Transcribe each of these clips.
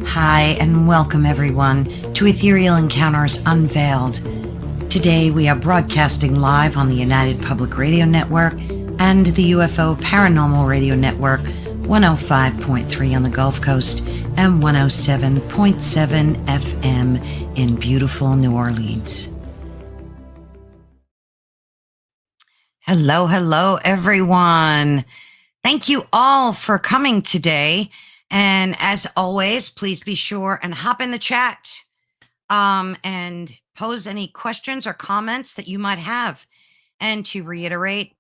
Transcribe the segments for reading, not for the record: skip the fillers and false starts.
Hi, and welcome everyone to Ethereal Encounters Unveiled. Today we are broadcasting live on the United Public Radio Network and the UFO Paranormal Radio Network, 105.3 on the Gulf Coast and 107.7 FM in beautiful New Orleans. Hello, everyone. Thank you all for coming today. And as always, please be sure and hop in the chat and pose any questions or comments that you might have. And to reiterate,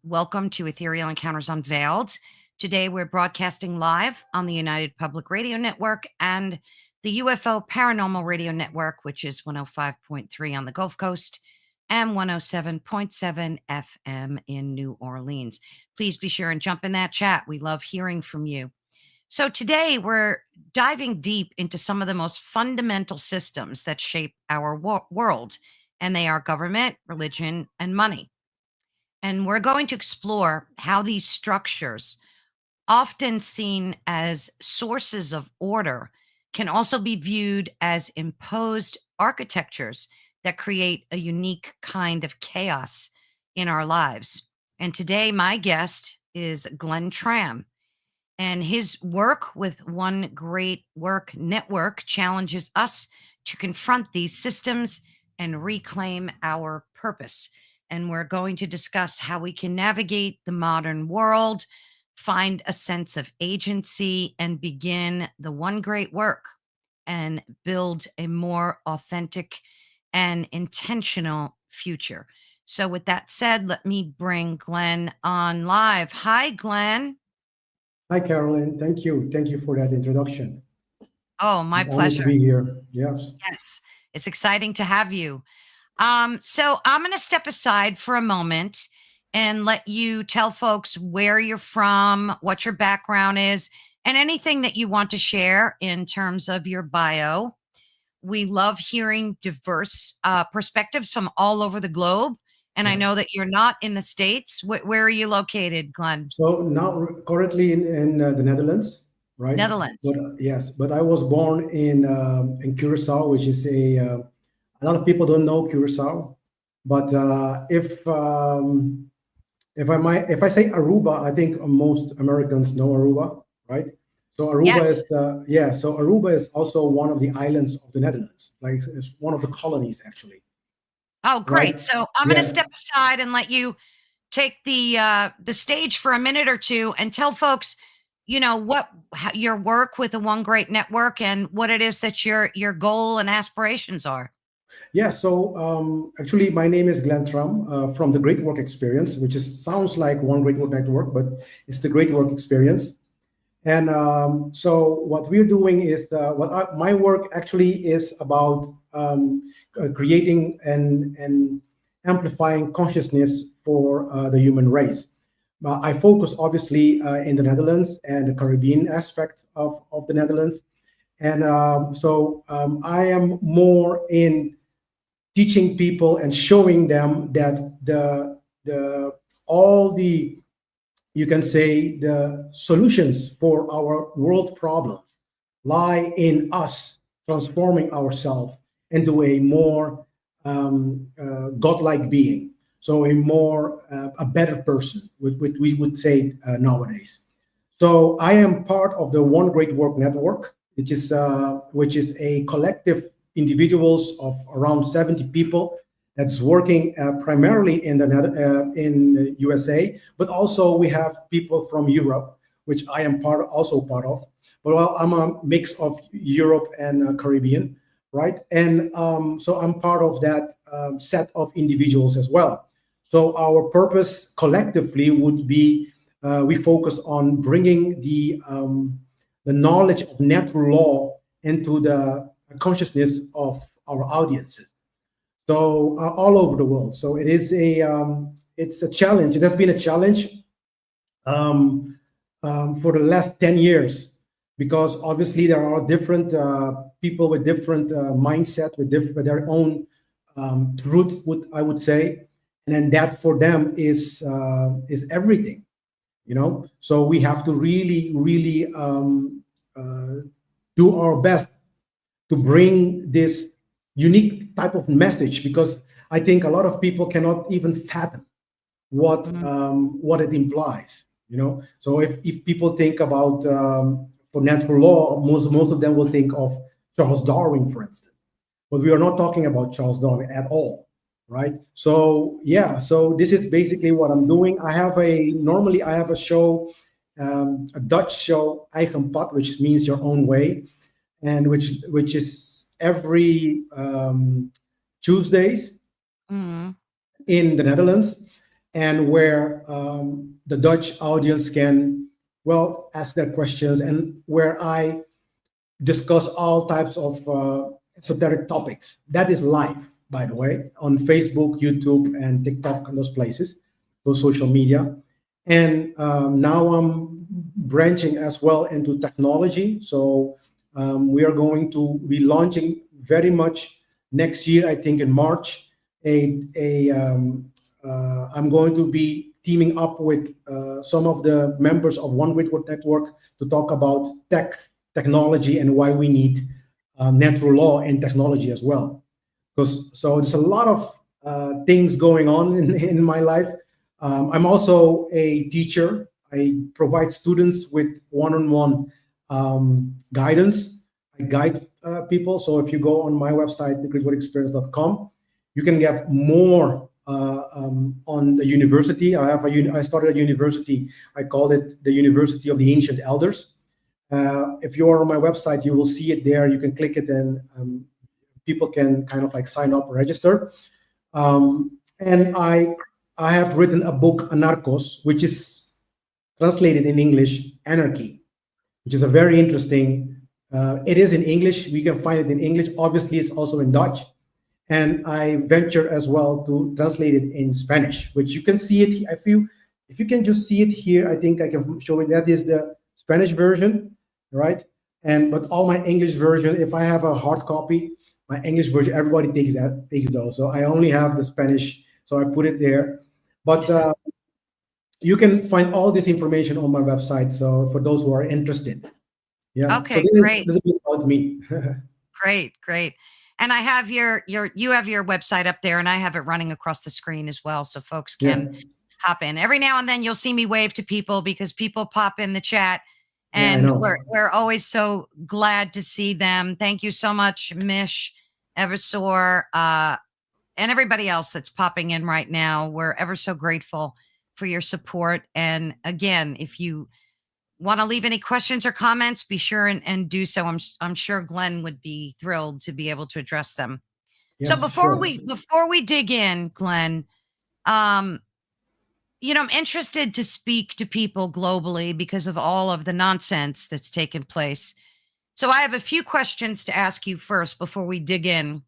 welcome to Ethereal Encounters Unveiled. Today, we're broadcasting live on the United Public Radio Network and the UFO Paranormal Radio Network, which is 105.3 on the Gulf Coast and 107.7 FM in New Orleans. Please be sure and jump in that chat. We love hearing from you. So today we're diving deep into some of the most fundamental systems that shape our world, and they are government, religion, and money. And we're going to explore how these structures, often seen as sources of order, can also be viewed as imposed architectures that create a unique kind of chaos in our lives. And today my guest is Glenn Tramm. And his work with One Great Work Network challenges us to confront these systems and reclaim our purpose. And we're going to discuss how we can navigate the modern world, find a sense of agency, and begin the one great work and build a more authentic and intentional future. So with that said, let me bring Glenn on live. Hi, Glenn. Hi, Carolyn. Thank you. Thank you for that introduction. Oh, my pleasure. To be here. Yes. Yes. It's exciting to have you. So I'm going to step aside for a moment and let you tell folks where you're from, what your background is, and anything that you want to share in terms of your bio. We love hearing diverse perspectives from all over the globe. And I know that you're not in the States. Where are you located, Glenn? So now currently in the Netherlands, right? Netherlands. But, yes, but I was born in Curacao, which is a lot of people don't know Curacao. But if I say Aruba, I think most Americans know Aruba, right? So Aruba is So Aruba is also one of the islands of the Netherlands. Like it's one of the colonies, actually. Oh, great! Right? So I'm going to step aside and let you take the stage for a minute or two and tell folks, what your work with the One Great Network and what it is that your goal and aspirations are. Yeah. So actually, my name is Glenn Tramm from the Great Work Experience, which sounds like One Great Work Network, but it's the Great Work Experience. And so what we're doing is my work actually is about creating and amplifying consciousness for the human race. I focus obviously in the Netherlands and the Caribbean aspect of the Netherlands. And I am more in teaching people and showing them that you can say the solutions for our world problems lie in us transforming ourselves into a more godlike being. So a better person, which we would say nowadays. So I am part of the One Great Work Network, which is a collective individuals of around 70 people that's working primarily in the USA, but also we have people from Europe, which I am also part of. But I'm a mix of Europe and Caribbean, right? And so I'm part of that set of individuals as well. So our purpose collectively would be we focus on bringing the knowledge of natural law into the consciousness of our audiences. So all over the world. So it's a challenge. It has been a challenge for the last 10 years, because obviously there are different people with different mindset, with their own truth, I would say, and then that for them is everything, you know. So we have to really do our best to bring this unique type of message, because I think a lot of people cannot even fathom what it implies. So if people think about for natural law, most of them will think of Charles Darwin, for instance. But we are not talking about Charles Darwin at all, right? So yeah, so this is basically what I'm doing. Normally I have a show, a Dutch show, Eigen Pad, which means your own way, and which is every Tuesdays in the Netherlands, and where the Dutch audience can, well, ask their questions, and where I discuss all types of esoteric topics. That is live, by the way, on Facebook, YouTube, and TikTok, and those places, those social media. And now I'm branching as well into technology. So we are going to be launching very much next year, I think in March, I'm going to be teaming up with some of the members of One Whitworth Network to talk about technology, and why we need natural law and technology as well. So there's a lot of things going on in my life. I'm also a teacher. I provide students with one-on-one guidance. I guide people. So if you go on my website, thegreatwordexperience.com, you can get more on the university. I started a university. I called it the University of the Ancient Elders. If you are on my website, you will see it there. You can click it, and people can kind of like sign up, register. And I have written a book, Anarchos, which is translated in English, Anarchy, which is a very interesting. It is in English. We can find it in English. Obviously, it's also in Dutch. And I venture as well to translate it in Spanish, which you can see it. If you can just see it here, I think I can show it. That is the Spanish version, right? But all my English version, if I have a hard copy, my English version, everybody takes those. So I only have the Spanish, so I put it there. But you can find all this information on my website. So for those who are interested, yeah. Okay, so this great. is a bit about me. Great. And I have you have your website up there, and I have it running across the screen as well, so folks can hop in. Every now and then you'll see me wave to people, because people pop in the chat, and we're always so glad to see them. Thank you so much, Mish, Eversor, and everybody else that's popping in right now. We're ever so grateful for your support. And again, if you want to leave any questions or comments, be sure and do so. I'm sure Glenn would be thrilled to be able to address them. Yes, so before sure. we dig in, Glenn, I'm interested to speak to people globally because of all of the nonsense that's taken place. So I have a few questions to ask you first before we dig in.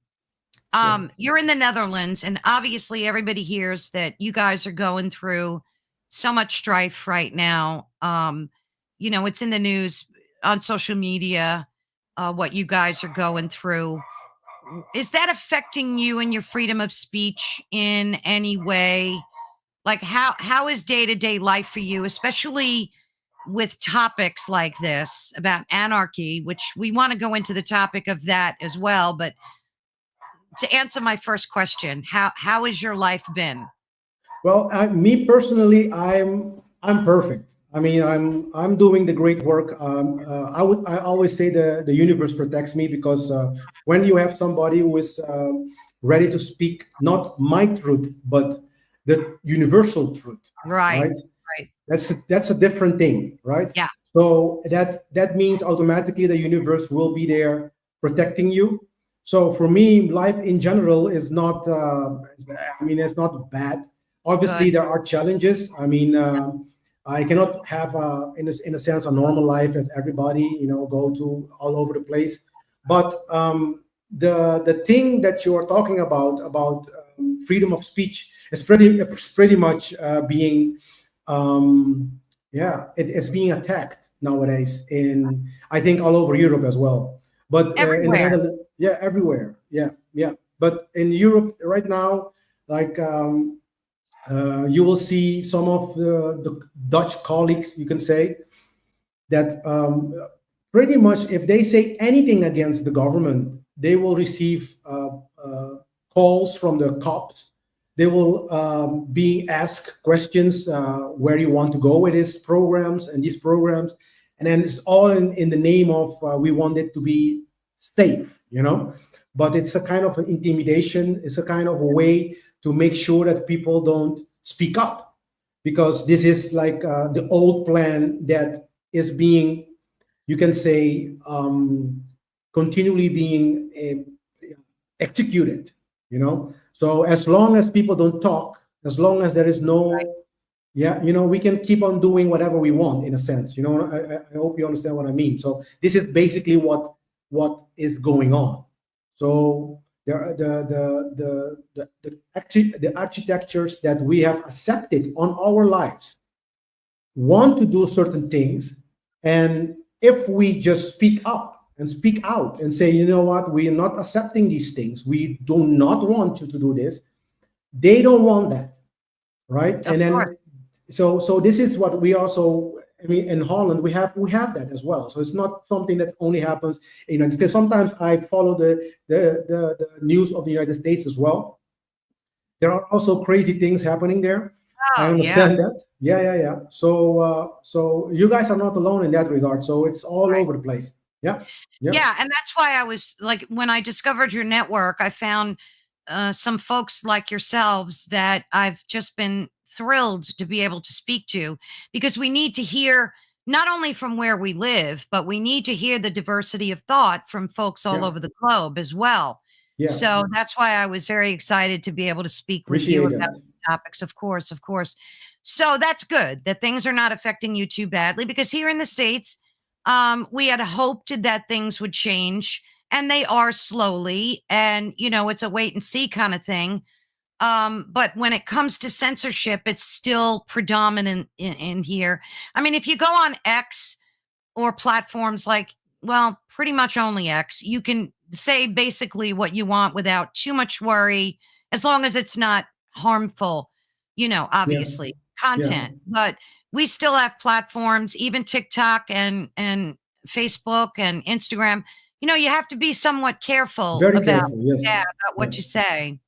You're in the Netherlands, and obviously everybody hears that you guys are going through so much strife right now. It's in the news, on social media, what you guys are going through. Is that affecting you and your freedom of speech in any way? Like how is day-to-day life for you, especially with topics like this about anarchy, which we want to go into the topic of that as well. But to answer my first question, how has your life been? Well, me personally, I'm perfect. I mean, I'm doing the great work. I always say the universe protects me, because when you have somebody who is ready to speak not my truth but the universal truth, Right. That's a different thing, right? Yeah. So that means automatically the universe will be there protecting you. So for me, life in general is not. It's not bad. Obviously, there are challenges. I cannot have, in a sense, a normal life as everybody. Go to all over the place. But the thing that you are talking about freedom of speech is pretty much being, it's being attacked nowadays in, I think, all over Europe as well. But in the Netherlands, everywhere, But in Europe right now, like. You will see some of the Dutch colleagues, you can say, that pretty much if they say anything against the government, they will receive calls from the cops. They will be asked questions where you want to go with these programs and these programs. And then it's all in the name of we want it to be safe, you know. But it's a kind of an intimidation. It's a kind of a way to make sure that people don't speak up, because this is like the old plan that is being, you can say, continually being executed, you know. So as long as people don't talk, as long as there is no, yeah, you know, we can keep on doing whatever we want in a sense, you know. I hope you understand what I mean. So this is basically what is going on. So there are the architectures that we have accepted on our lives want to do certain things, and if we just speak up and speak out and say, you know what, we are not accepting these things, we do not want you to do this, they don't want that, right? Of And then course. so this is what we also, I mean, in Holland we have that as well. So it's not something that only happens in the United States. Sometimes I follow the news of the United States as well. There are also crazy things happening there. I Oh, yeah. understand that. Yeah. So you guys are not alone in that regard. So it's all Right. over the place. Yeah. Yeah, and that's why I was like, when I discovered your network, I found some folks like yourselves that I've just been thrilled to be able to speak to, because we need to hear not only from where we live, but we need to hear the diversity of thought from folks all Yeah. over the globe as well. Yeah. So that's why I was very excited to be able to speak with you Appreciate about that. topics, of course, of course. So that's good that things are not affecting you too badly, because here in the States, we had hoped that things would change, and they are slowly. And, you know, it's a wait and see kind of thing. But when it comes to censorship, it's still predominant in here. I mean, if you go on X or platforms like, well, pretty much only X, you can say basically what you want without too much worry, as long as it's not harmful, you know, Yeah. obviously Yeah. content. But we still have platforms, even TikTok and Facebook and Instagram. You know, you have to be somewhat careful Very about, careful. Yes. yeah, about Yeah. what you say.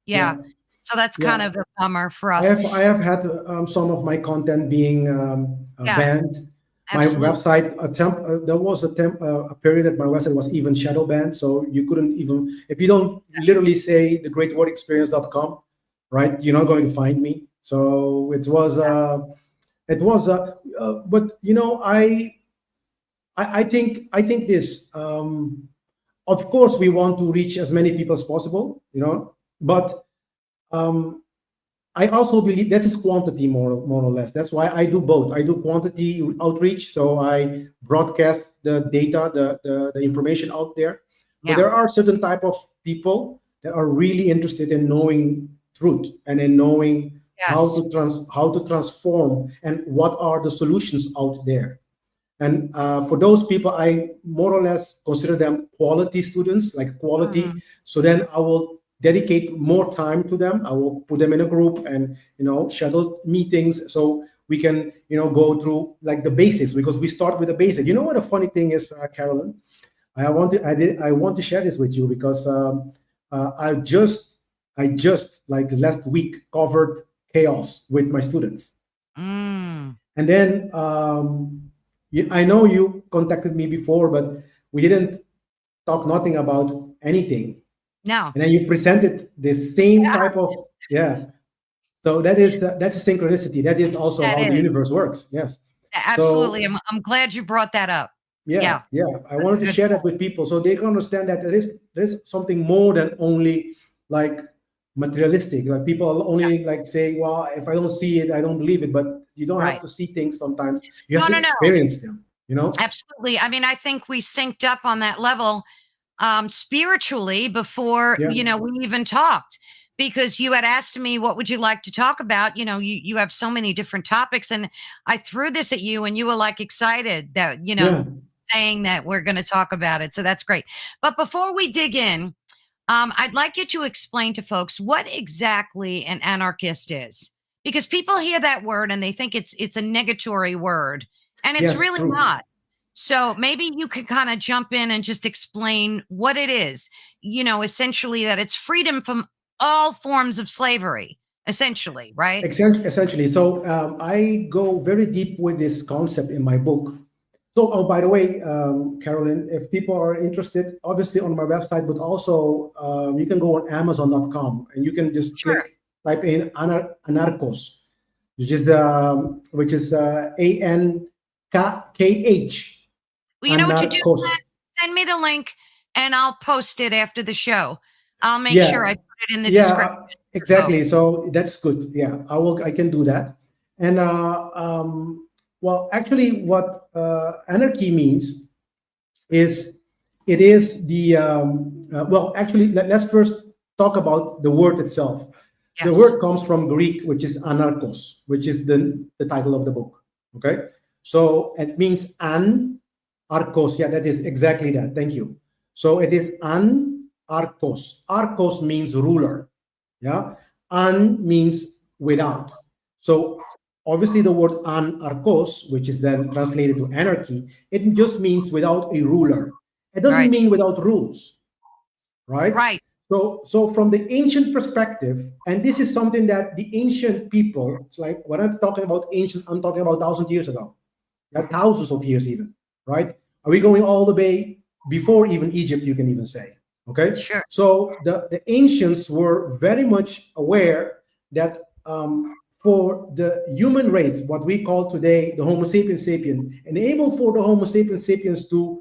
Yeah. Yeah. So that's Yeah. kind of a bummer for I us. have had some of my content being Yeah, banned. My absolutely. website there was a period that my website was even shadow banned, so you couldn't even, if you don't literally say thegreatwordexperience.com, right, you're not going to find me. So but you know, I think this, of course we want to reach as many people as possible, you know, but um, I also believe that is quantity, more or less. That's why I do both. I do quantity outreach, so I broadcast the data, the information out there. But Yeah. there are certain type of people that are really interested in knowing truth and in knowing Yes. how to transform and what are the solutions out there. And for those people, I more or less consider them quality students, like quality. Mhm. So then I will dedicate more time to them. I will put them in a group and, you know, schedule meetings so we can, you know, go through like the basics, because we start with the basic. You know what the funny thing is, Carolyn? I want to share this with you because I just like last week covered chaos with my students. Mm. And then I know you contacted me before, but we didn't talk nothing about anything. No. And then you presented the same type of, yeah. So that's a synchronicity. That is also That how the is. universe works. Yes. Absolutely. So I'm glad you brought that up. yeah, Yeah. yeah. I That's a wanted to good share that point. with people so they can understand that there is something more than only like materialistic. Like people Yeah. only like say, well, if I don't see it, I don't believe it. But you don't have Right. to see things sometimes. You have No, to no, no. experience them, you know? Absolutely. I mean, I think we synced up on that level spiritually before, Yeah. you know, we even talked, because you had asked me, what would you like to talk about? You know, you have so many different topics, and I threw this at you and you were like excited that, you know, Yeah. saying that we're going to talk about it. So that's great. But before we dig in, I'd like you to explain to folks what exactly an anarchist is, because people hear that word and they think it's a negatory word, and it's Yes, really true. not. So maybe you could kind of jump in and just explain what it is, essentially that it's freedom from all forms of slavery, essentially, right? Essentially. So I go very deep with this concept in my book. So, oh, by the way, Carolyn, if people are interested, obviously on my website, but also you can go on Amazon.com and you can just Sure. type in anarchos, which is ANKH, Well, you know what you do, anarchos. Glenn? Send me the link and I'll post it after the show. I'll make sure I Yeah, put it in the yeah, description for exactly. folks. So that's good. Yeah, I can do that. And well, actually, what anarchy means is it is the well, actually, let's first talk about the word itself. The Yes. word comes from Greek, which is anarchos, which is the title of the book. Okay, so it means arcos. Yeah, that is exactly that. Thank you. So it is arcos. Arcos means ruler. Yeah, means without. So obviously the word anarchos, which is then translated to anarchy, it just means without a ruler. It doesn't Right. mean without rules, right? Right. So from the ancient perspective, and this is something that the ancient people, it's like when I'm talking about ancient, I'm talking about 1,000 years ago, yeah, thousands of years even, right? Are we going all the way before even Egypt, you can even say, okay? Sure. So the ancients were very much aware that for the human race, what we call today the Homo sapiens sapien, enable for the Homo sapiens sapiens to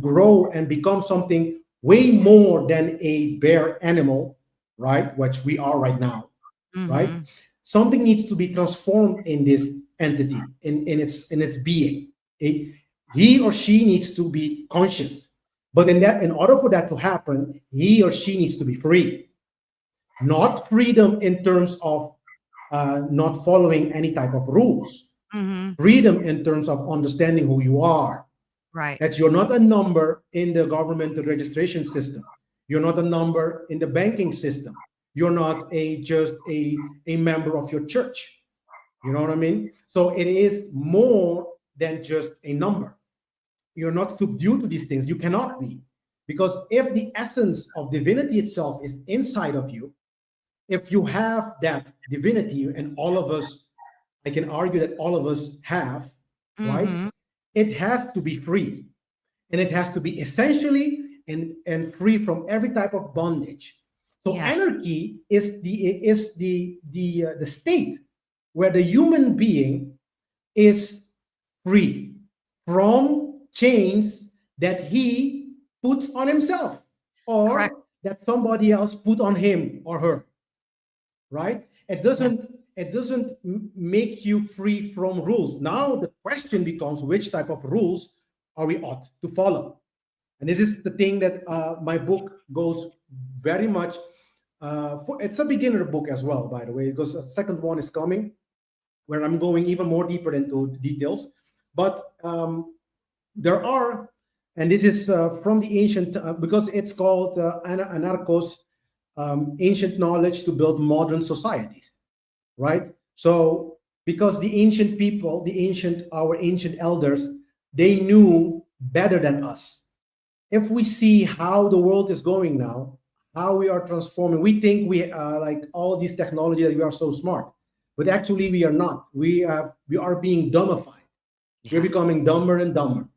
grow and become something way more than a bare animal, right? Which we are right now, right? Mm-hmm. Something needs to be transformed in this entity, in its being. He or she needs to be conscious. But in order for that to happen, he or she needs to be free. Not freedom in terms of not following any type of rules. Mm-hmm. Freedom in terms of understanding who you are, Right. that you're not a number in the government registration system. You're not a number in the banking system. You're not a member of your church. You know what I mean? So it is more than just a number. You're not subdued to these things. You cannot be. Because if the essence of divinity itself is inside of you, if you have that divinity, and all of us, I can argue that all of us have, right? Mm-hmm. It has to be free, and it has to be essentially and free from every type of bondage. So Yes. anarchy is the state where the human being is free from chains that he puts on himself Correct. or that somebody else put on him or her, right? Yeah. It doesn't make you free from rules. Now the question becomes which type of rules are we ought to follow. And this is the thing that my book goes very much it's a beginner book as well, by the way, because a second one is coming where I'm going even more deeper into the details. But there are, and this is from the ancient, because it's called anarchos, ancient knowledge to build modern societies, right? So because the ancient people, our ancient elders, they knew better than us. If we see how the world is going now, how we are transforming, we think we like all these technology that we are so smart, but actually we are not. We are being dumbified. We're Yeah. becoming dumber and dumber,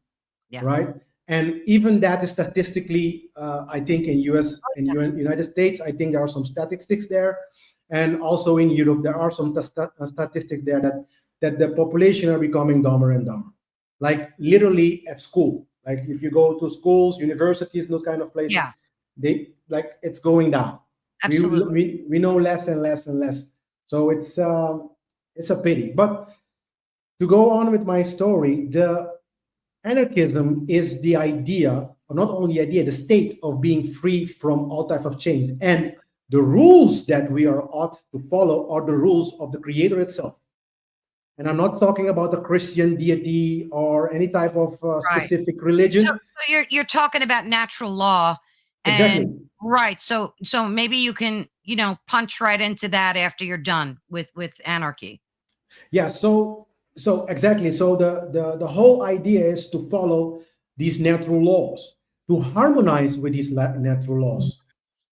Yeah. right? And even that is statistically, I think in United States, I think there are some statistics there, and also in Europe there are some statistics there that the population are becoming dumber and dumber, like literally at school. Like if you go to schools, universities, those kind of places, Yeah. they like it's going down. Absolutely. We know less and less and less. So it's a pity. But to go on with my story, the anarchism is the idea, or not only the idea, the state of being free from all types of chains. And the rules that we are ought to follow are the rules of the creator itself. And I'm not talking about a Christian deity or any type of Right. specific So, religion. so you're talking about natural law, and Exactly. right. So maybe you can punch right into that after you're done with anarchy. Yeah. So exactly. So the whole idea is to follow these natural laws, to harmonize with these natural laws,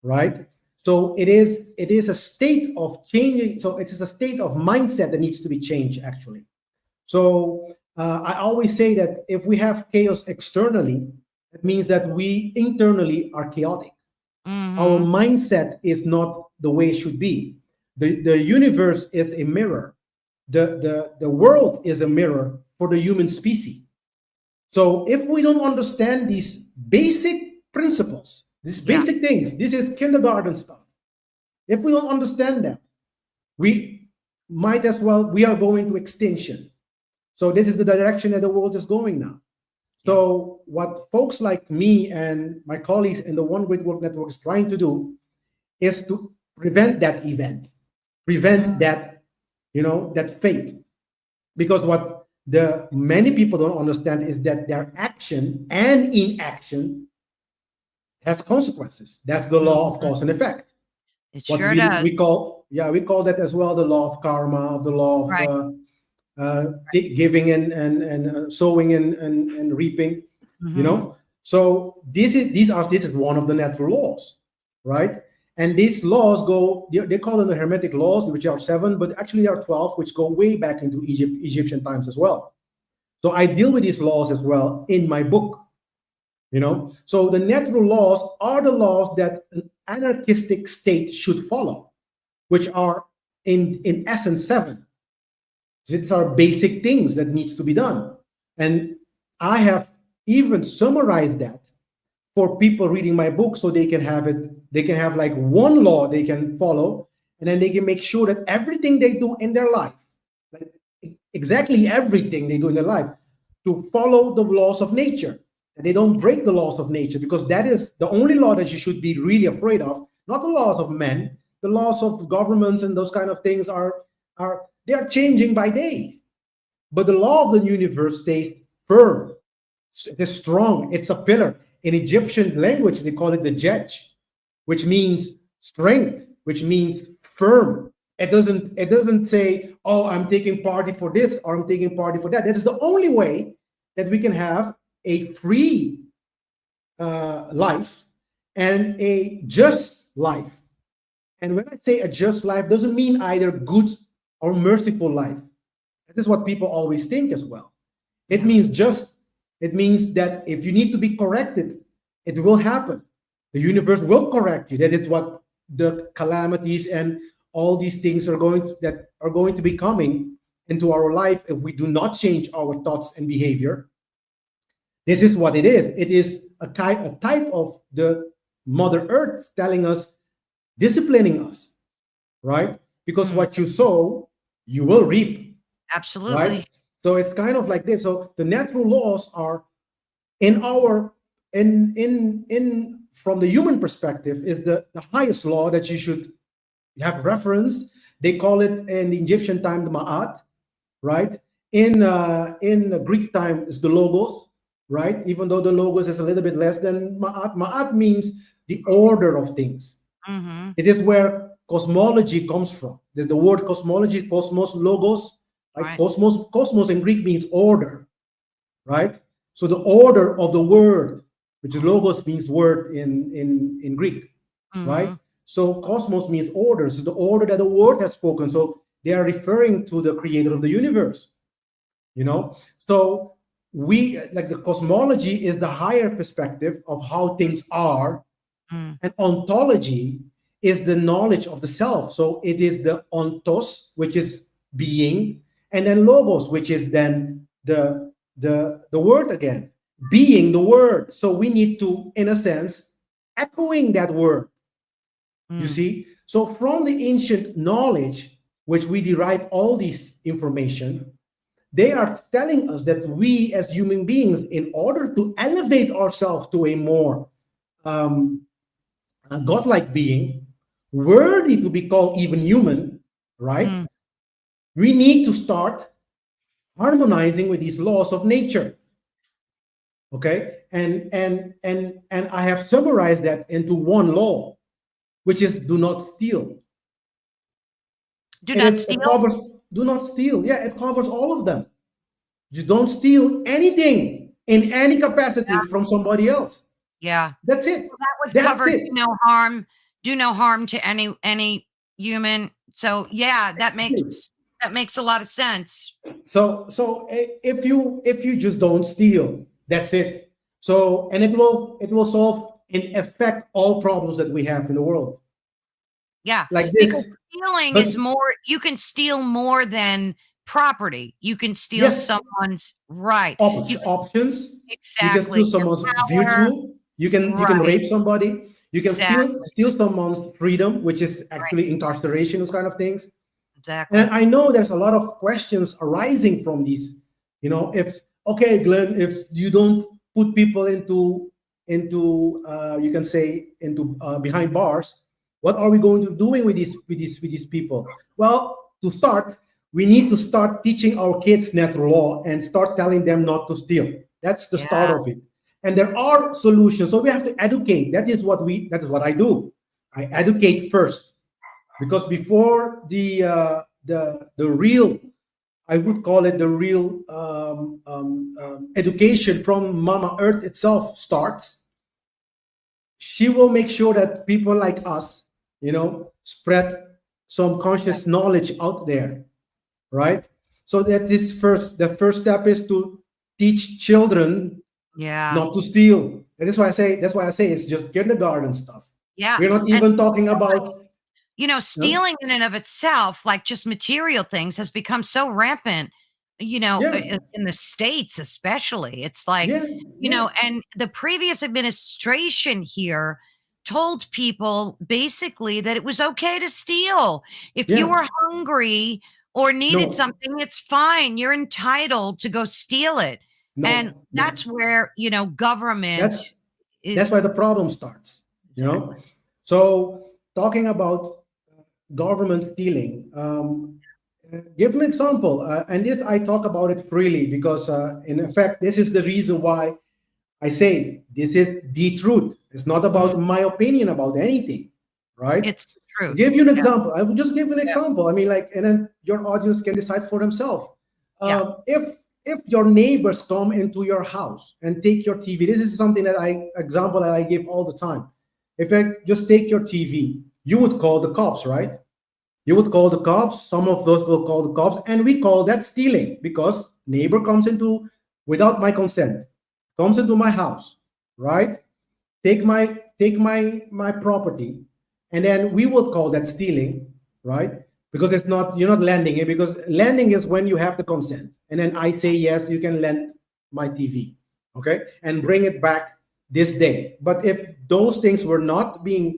right? So it is a state of changing. So it is a state of mindset that needs to be changed, actually. So I always say that if we have chaos externally, it means that we internally are chaotic. Our Mm-hmm. mindset is not the way it should be. The universe is a mirror. The world is a mirror for the human species. So if we don't understand these basic principles, these Yeah. basic things, this is kindergarten stuff. If we don't understand that, we might as well, we are going to extinction. So this is the direction that the world is going now. Yeah. So what folks like me and my colleagues in the One Great Work Network is trying to do is to prevent that event, prevent that, that fate. Because what the many people don't understand is that their action and inaction has consequences. That's the law of Mhm. cause and effect. It What sure we does. we call, yeah, we call that as well the law of karma, the law Right. of giving and sowing and reaping. Mm-hmm. So this is one of the natural laws, right? And these laws go, they call them the hermetic laws, which are 7, but actually there are 12, which go way back into Egyptian times as well. So I deal with these laws as well in my book. So the natural laws are the laws that an anarchistic state should follow, which are in essence 7. These are basic things that needs to be done. And I have even summarized that for people reading my book, so they can have it, they can have like one law they can follow, and then they can make sure that everything they do in their life, like exactly everything they do in their life, to follow the laws of nature. And they don't break the laws of nature, because that is the only law that you should be really afraid of, not the laws of men. The laws of governments and those kind of things are they are changing by day. But the law of the universe stays firm. It is strong. It's a pillar. In Egyptian language, they call it the jet, which means strength, which means firm. It doesn't say, oh, I'm taking party for this or I'm taking party for that. That is the only way that we can have a free life and a just life. And when I say a just life, doesn't mean either good or merciful life. That is what people always think as well. It Yeah. means just. It means that if you need to be corrected, it will happen. The universe will correct you. That is what the calamities and all these things that are going to be coming into our life if we do not change our thoughts and behavior. This is what it is. It is a type of the Mother Earth telling us, disciplining us, right? Because Mm. what you sow, you will reap, right? Absolutely. So it's kind of like this. So the natural laws are in our in from the human perspective is the highest law that you should have reference. They call it in the Egyptian time the ma'at, right? In the Greek time is the logos, right? Even though the logos is a little bit less than ma'at. Ma'at means the order of things. Mm-hmm. It is where cosmology comes from. There's the word cosmology, cosmos, logos, right? Right. Cosmos in Greek means order, right? So the order of the word, which is logos means word in Greek, right? Mm-hmm. So cosmos means order. So the order that the word has spoken. So they are referring to the creator of the universe, So we, like, the cosmology is the higher perspective of how things are, Mm. and ontology is the knowledge of the self. So it is the ontos, which is being, and then logos, which is then the word again, being the word. So we need to, in a sense, echoing that word. You Mm. see? So from the ancient knowledge, which we derive all this information, they are telling us that we as human beings, in order to elevate ourselves to a more a godlike being, worthy to be called even human, right? Mm. We need to start harmonizing with these laws of nature. Okay, and I have summarized that into one law, which is do not steal. Do And not it steal. covers, do not steal. Yeah, it covers all of them. Just don't steal anything in any capacity Yeah. from somebody else. Yeah. That's it. So that would That's cover it. do no harm to any human. So yeah, that makes a lot of sense. If you just don't steal, that's it. So and it will solve and affect all problems that we have in the world. Yeah, Like because this, stealing but is more, you can steal more than property. You can steal yes, someone's right. You can options. You can steal exactly their someone's power. virtue. You can Right. rape somebody. You can steal Exactly. steal someone's freedom, which is Right. actually incarceration, those kind of things. And Exactly. I know there's a lot of questions arising from these. If okay, Glenn, if you don't put people into you can say into behind bars, what are we going to doing with these people? Well, to start, we need to start teaching our kids natural law and start telling them not to steal. That's the start Yeah. of it. And there are solutions. So we have to educate. That is what I do. I educate first because before the real, I would call it the real education from Mama Earth itself starts, she will make sure that people like us, spread some conscious knowledge out there, right? So that is the first step is to teach children Yeah. not to steal. And that's why I say it's just kindergarten stuff. Yeah. We're not And even talking about. stealing in and of itself, like just material things, has become so rampant, Yeah, in the States, especially. It's like, yeah, yeah. and the previous administration here told people basically that it was okay to steal. If you Yeah. were hungry or needed No, something, it's fine. You're entitled to go steal it. And no, no. that's where, government That's is that's why the problem starts. You know. exactly. So talking about government stealing, give an example, and this I talk about it freely because, in effect, this is the reason why I say this is the truth. It's not Mhm. about my opinion about anything, right? It's the To truth. give you an Yeah. example, I will just give an Yeah. example. I mean, like, and then your audience can decide for themselves. Yeah. If your neighbors come into your house and take your TV, this is something example that I give all the time. If I just take your TV, you would call the cops, right? You would call the cops. Some of those will call the cops, and we call that stealing because neighbor comes into without my consent, comes into my house, right? Take my property, and then we would call that stealing, right? Because it's not you're not lending it, because lending is when you have the consent, and then I say yes, you can lend my TV, okay, and bring it back this day. But if those things were not being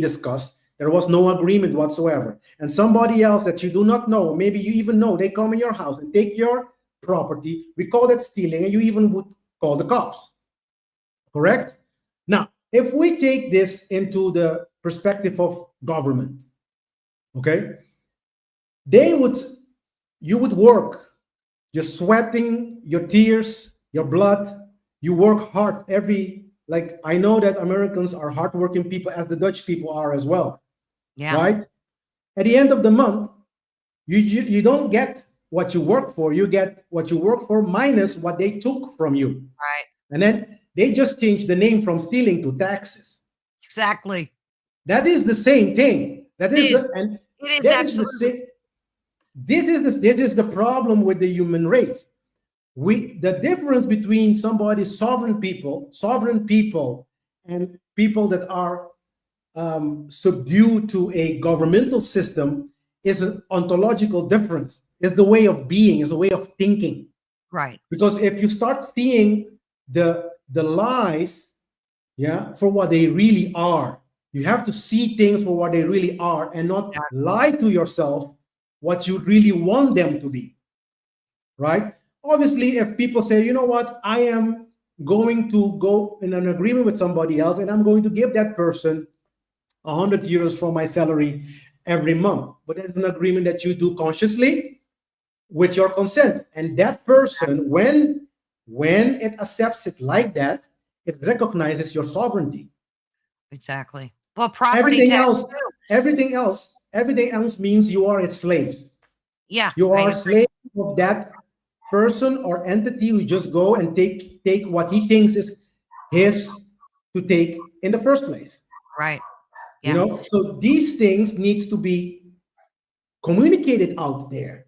discussed, there was no agreement whatsoever, and somebody else that you do not know, maybe you even know, they come in your house and take your property, we call that stealing, and you even would call the cops. Correct? Now, if we take this into the perspective of government, okay, they would, you would work, you're sweating, your tears, your blood, you work hard like I know that Americans are hardworking people as the Dutch people are as well, Yeah. right? At the end of the month, you don't get what you work for, you get what you work for minus what they took from you. Right. And then they just changed the name from stealing to taxes. Exactly. That is the same thing. That It is is. the and It is that is the absolutely. same. This is the problem with the human race. The difference between somebody sovereign people, and people that are subdued to a governmental system is an ontological difference. Is the way of being, is a way of thinking. Right. Because if you start seeing the lies, yeah, for what they really are, you have to see things for what they really are and not Exactly. lie to yourself what you really want them to be, right? Obviously, if people say, you know what, I am going to go in an agreement with somebody else and I'm going to give that person 100 euros from my salary every month, but that's an agreement that you do consciously with your consent, and that person, when it accepts it like that, it recognizes your sovereignty. Exactly. Well, property Everything tax else, too. everything else means you are its slaves. Yeah. You I are agree. slave of that person or entity who just go and take what he thinks is his to take in the first place. Right. You Yeah. know, so these things needs to be communicated out there.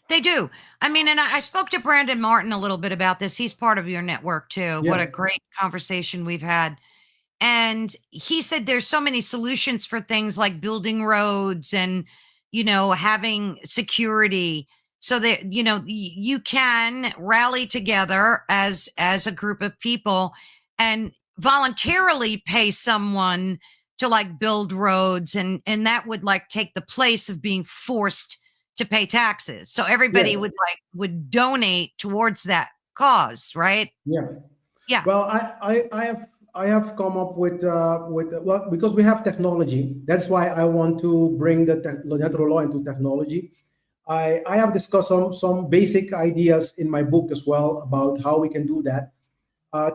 They do. I mean, and I spoke to Brandon Martin a little bit about this. He's part of your network too. What Yeah. a great conversation we've had. And he said there's so many solutions for things like building roads and, having security so that, you can rally together as a group of people and voluntarily pay someone to like build roads and that would like take the place of being forced to pay taxes. So everybody Yeah. would donate towards that cause, right? Yeah. Yeah. Well, I have come up with well, because we have technology. That's why I want to bring the natural law into technology. I have discussed some basic ideas in my book as well about how we can do that.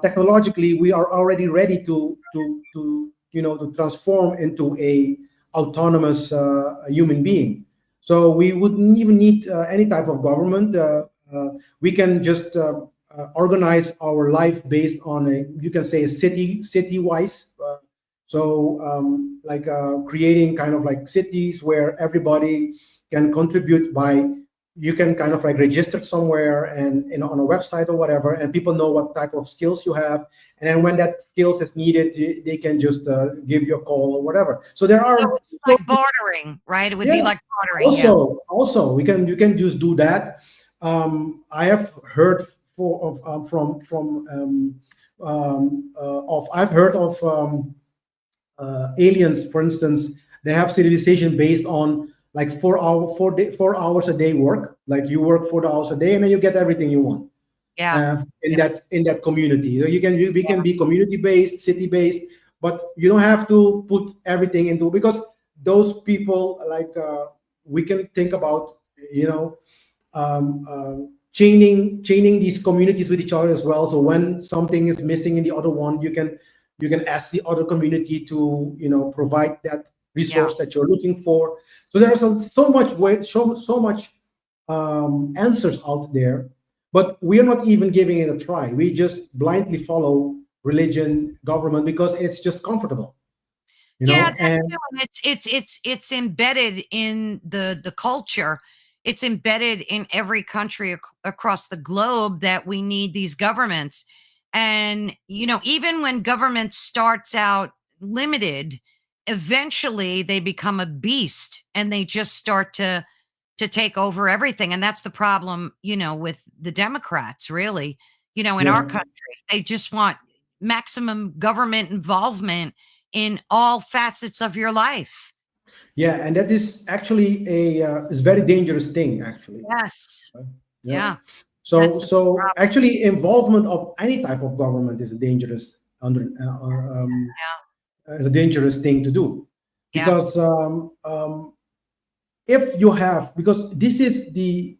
Technologically, we are already ready to transform into a autonomous human being. So we wouldn't even need any type of government. We can just organize our life based on you can say a city wise. Like creating kind of like cities where everybody can contribute by you can kind of like register somewhere and on a website or whatever, and people know what type of skills you have, and then when that skills is needed, they can just give you a call or whatever. So there So are it's like bartering, right? It would be yeah. like bartering. Yeah. Also, you can just do that. I have heard I've heard of aliens, for instance. They have civilization based on like 4 hours a day work. Like you work 4 hours a day, and then you get everything you want Yeah. in that community. So we can be community based, city based, but you don't have to put everything into because those people like we can think about chaining these communities with each other as well. So when something is missing in the other one, you can ask the other community to provide that resource that you're looking for. So there are so much answers out there, but we are not even giving it a try. We just blindly follow religion, government because it's just comfortable, Yeah, that and too. And it's embedded in the culture. It's embedded in every country across the globe that we need these governments. And even when government starts out limited, eventually they become a beast and they just start to take over everything. And that's the problem, with the Democrats, really, in our yeah. country. They just want maximum government involvement in all facets of your life. Yeah, and that is actually is very dangerous thing actually. Yes. Yeah. Yeah. That's the So problem. actually, involvement of any type of government is a dangerous a dangerous thing to do, Yeah. because if you have, because this is the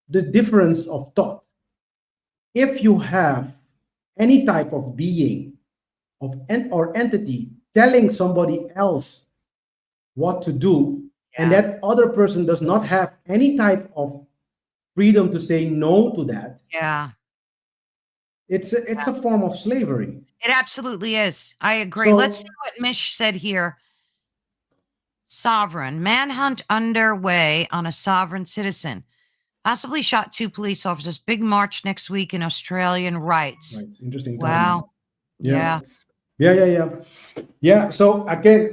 difference of thought. If you have any type of being or entity telling somebody else what to do, and Yeah. that other person does not have any type of freedom to say no to that, Yeah. it's a form of slavery. It absolutely is. I agree. Let's see So what Mish said here. Sovereign. Manhunt underway on a sovereign citizen. Possibly shot 2 police officers. Big march next week in Australian rights. right, interesting timing. Wow. Yeah, Yeah. yeah. So again,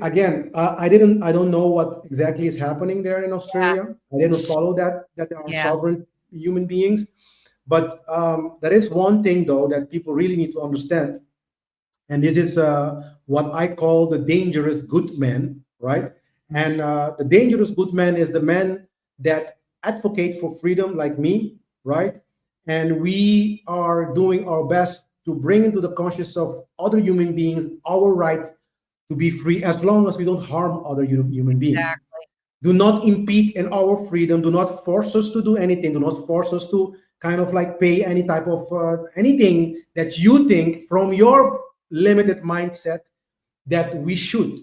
I don't know what exactly is happening there in Yeah. Australia. I didn't follow that there are Yeah. sovereign human beings, but there is one thing though that people really need to understand, and this is what I call the dangerous good man, right? And the dangerous good man is the man that advocate for freedom, like me, right? And we are doing our best to bring into the conscious of other human beings our right to be free, as long as we don't harm other human beings. Exactly. Do not impede in our freedom. Do not force us to do anything. Do not force us to kind of like pay any type of anything that you think from your limited mindset that we should.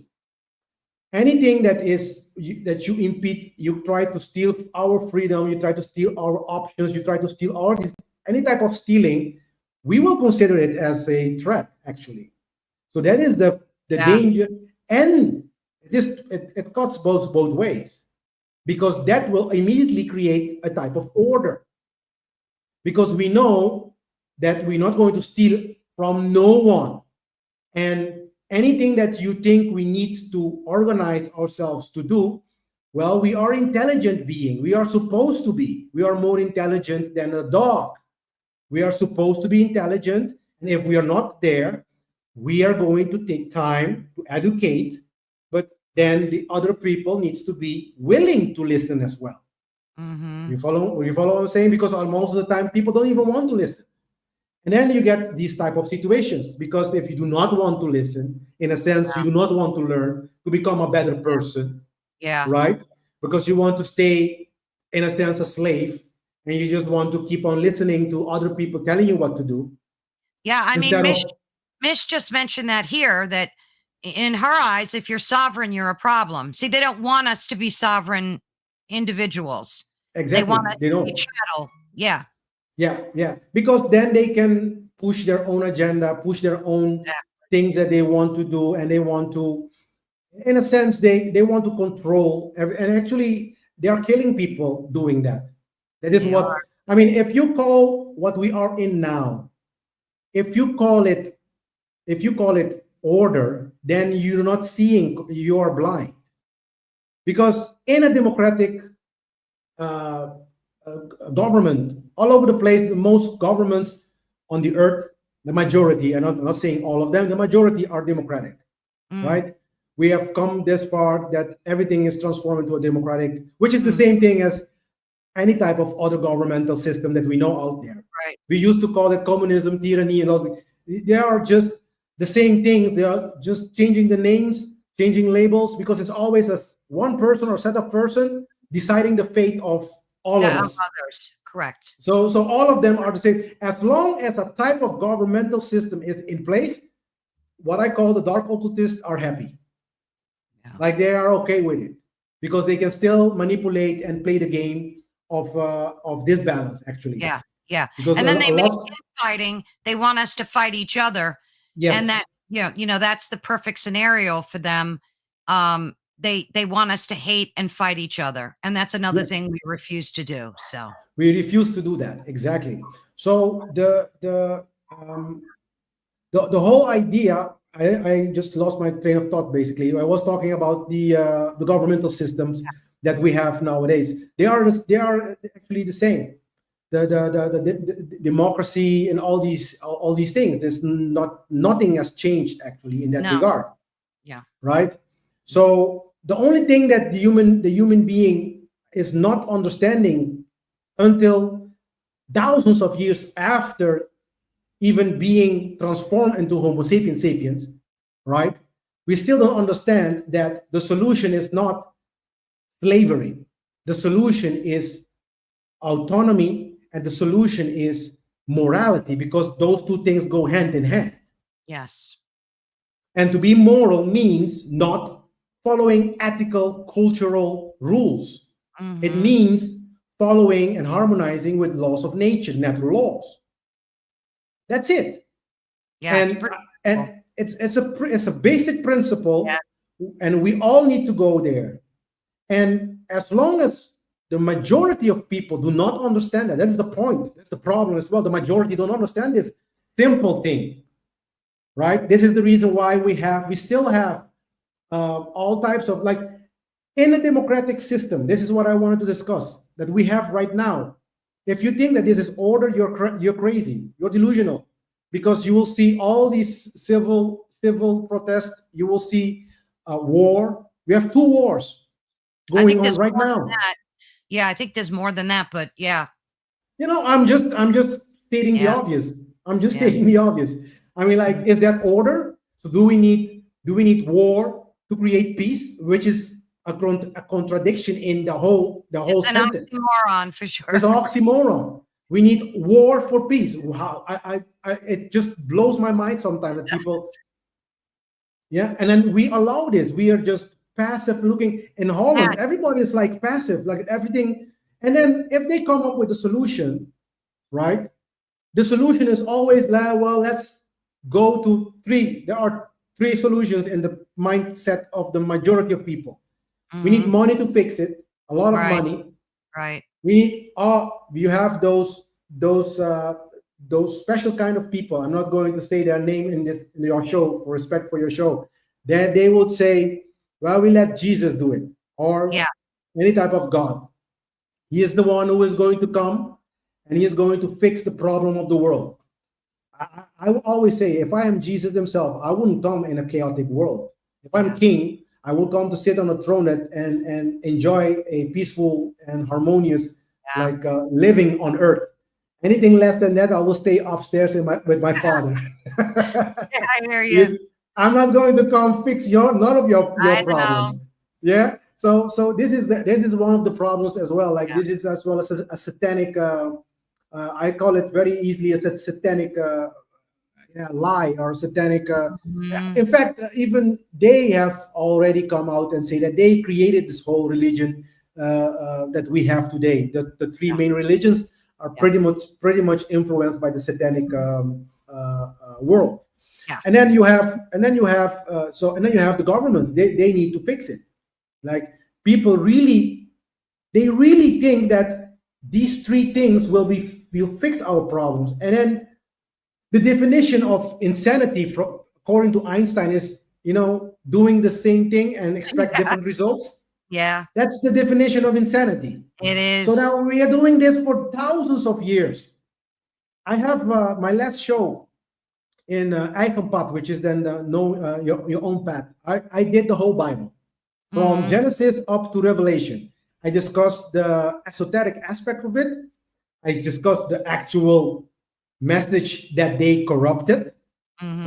anything that is that you impede, you try to steal our freedom, you try to steal our options, you try to steal our any type of stealing, we will consider it as a threat, actually. So that is the Yeah. danger, and it cuts both ways, because that will immediately create a type of order, because we know that we're not going to steal from no one. And anything that you think we need to organize ourselves to do, well, we are intelligent being. We are supposed to be. We are more intelligent than a dog. We are supposed to be intelligent. And if we are not there, we are going to take time to educate. But then the other people needs to be willing to listen as well. Mm-hmm. You follow what I'm saying? Because most of the time people don't even want to listen. And then you get these type of situations, because if you do not want to listen, in a sense, you do not want to learn to become a better person, Yeah. right? Because you want to stay, in a sense, a slave, and you just want to keep on listening to other people telling you what to do. Yeah. I mean, Instead of, Mish just mentioned that here, that in her eyes, if you're sovereign, you're a problem. See, they don't want us to be sovereign individuals. They exactly, want us they to be don't. chattel. Yeah. Yeah. Because then they can push their own agenda, push their own Yeah. things that they want to do, and they want to, in a sense, they want to control and actually they are killing people doing that. That is They what are. I mean. If you call what we are in now, if you call it order, then you're not seeing, you are blind. Because in a democratic uh, government all over the place, most governments on the earth, the majority, I'm not saying all of them, the majority are democratic, Mm. right? We have come this far that everything is transformed into a democratic, which is the Mm. same thing as any type of other governmental system that we know out there. Right. We used to call it communism, tyranny, and all. They are just the same things. They are just changing the names, changing labels, because it's always a one person or set of person deciding the fate of all of Yeah, of us. others. Correct. So all of them are the same. As long as a type of governmental system is in place, what I call the dark occultists are happy. Yeah. Like they are okay with it, because they can still manipulate and play the game of disbalance, actually. Yeah. Yeah. Because And then they a make lot, infighting. They want us to fight each other. And yes, that, that's the perfect scenario for them. They want us to hate and fight each other. And that's another yes, thing we refuse to do. So we refuse to do that, exactly. So the whole idea, I just lost my train of thought. Basically, I was talking about the governmental systems that we have nowadays. They are actually the same. The democracy and all these things. There's nothing has changed actually in that no. regard, Yeah. right? So the only thing that the human being is not understanding until thousands of years after even being transformed into Homo sapiens sapiens, right? We still don't understand that the solution is not slavery. The solution is autonomy, and the solution is morality, because those two things go hand in hand. Yes. And to be moral means not following ethical, cultural rules. It Mm-hmm. means following and harmonizing with laws of nature, natural laws. That's it. Yeah. It's pretty cool. And it's a basic principle, Yeah. and we all need to go there. And as long as the majority of people do not understand that, that's the point. That's the problem as well. The majority don't understand this simple thing, right? This is the reason why we still have all types of, like, in a democratic system. This is what I wanted to discuss that we have right now. If you think that this is order, you're crazy. You're delusional, because you will see all these civil protests. You will see war. We have two wars I going think on there's right more than now. that. Yeah, I think there's more than that, but yeah. I'm just stating the Yeah. obvious. I'm just Yeah. stating the obvious. I mean, like, is that order? So do we need war to create peace, which is a contradiction in the whole It's an sentence. oxymoron for sure. It's an oxymoron. We need war for peace. How it just blows my mind sometimes that people, yeah, and then we allow this. We are just passive looking. In Yeah. Holland, everybody is like passive, like everything. And then if they come up with a solution, right? The solution is always like, well, let's go to three. There are three solutions in the mindset of the majority of people. We need Mhm. money to fix it, a lot of Right. money. Right. We need you have those special kind of people. I'm not going to say their name in your show for respect for your show. That they would say, well, we let Jesus do it, or Yeah. any type of God. He is the one who is going to come and he is going to fix the problem of the world. I will always say, if I am Jesus himself, I wouldn't come in a chaotic world. If I'm Yeah. king, I will come to sit on a throne and enjoy a peaceful and harmonious Yeah. living on earth. Anything less than that, I will stay upstairs with my father. Yeah, I hear you. Yes, I'm not going to come fix none of your I problems. know. Yeah. So this is one of the problems as well. Like Yeah. this is as well as a satanic. I call it very easily as a satanic lie or satanic. Mhm. In fact, even they have already come out and say that they created this whole religion that we have today. The three Yeah. main religions are Yeah. pretty much influenced by the satanic world. Yeah. And then you have the governments. They need to fix it. Like people really think that these three things will fix our problems. And then the definition of insanity according to Einstein is, doing the same thing and expect Yeah. different results. Yeah. That's the definition of insanity. It So is. now we are doing this for thousands of years. I have my last show in Eigen Pad, which is then know your own path. I did the whole Bible from Mhm. Genesis up to Revelation. I discussed the esoteric aspect of it. I discussed the actual message that they corrupted,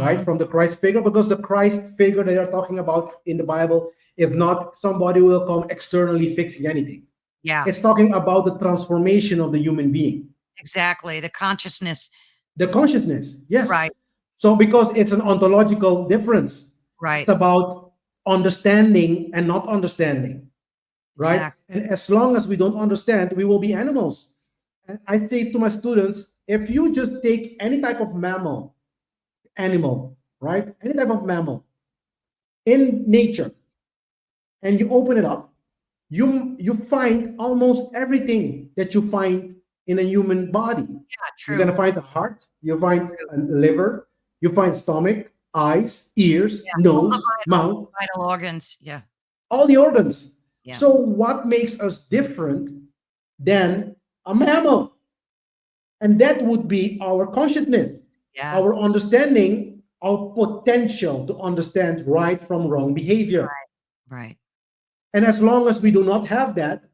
right, Mhm. from the Christ figure, because the Christ figure they are talking about in the Bible is not somebody who will come externally fixing anything. Yeah. It's talking about the transformation of the human being, Exactly. The consciousness. the consciousness. Yes. Right. So because it's an ontological difference, it's Right. about understanding and not understanding, right? Exactly. And as long as we don't understand, we will be animals. And I say to my students, if you just take any type of animal, right? Any type of mammal in nature, and you open it up, you find almost everything that you find in a human body. Yeah. You're True. gonna find a heart, you find True. a liver, you find stomach, eyes, ears, Yeah. All the nose, mouth, vital organs. Yeah. all the organs. Yeah. So what makes us different than a mammal? And that would be our consciousness, Yeah. our understanding, our potential to understand right from wrong behavior. Right. And as long as we do not have that,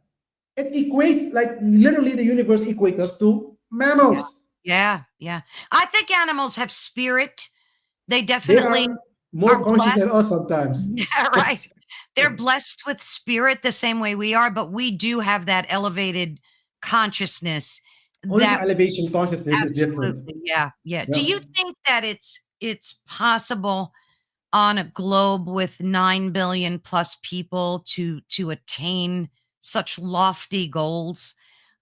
it equates, like literally the universe equates us to Yeah. mammals. Yeah. Yeah. I think animals have spirit. They They definitely are more are conscious blessed. than us sometimes. Yeah, right. They're blessed with spirit the same way we are, but we do have that elevated consciousness Only the that elevation consciousness is different. absolutely, yeah, yeah. Do Yeah. you think that it's possible on a globe with 9 billion plus people to attain such lofty goals?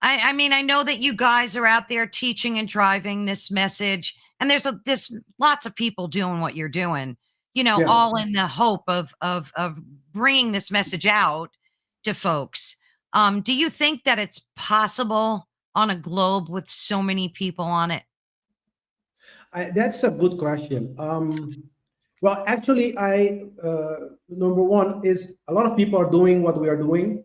I mean, I know that you guys are out there teaching and driving this message, and there's lots of people doing what you're doing, Yeah. all in the hope of bringing this message out to folks. Do you think that it's possible on a globe with so many people on it? That's a good question. Well, actually, number one is a lot of people are doing what we are doing,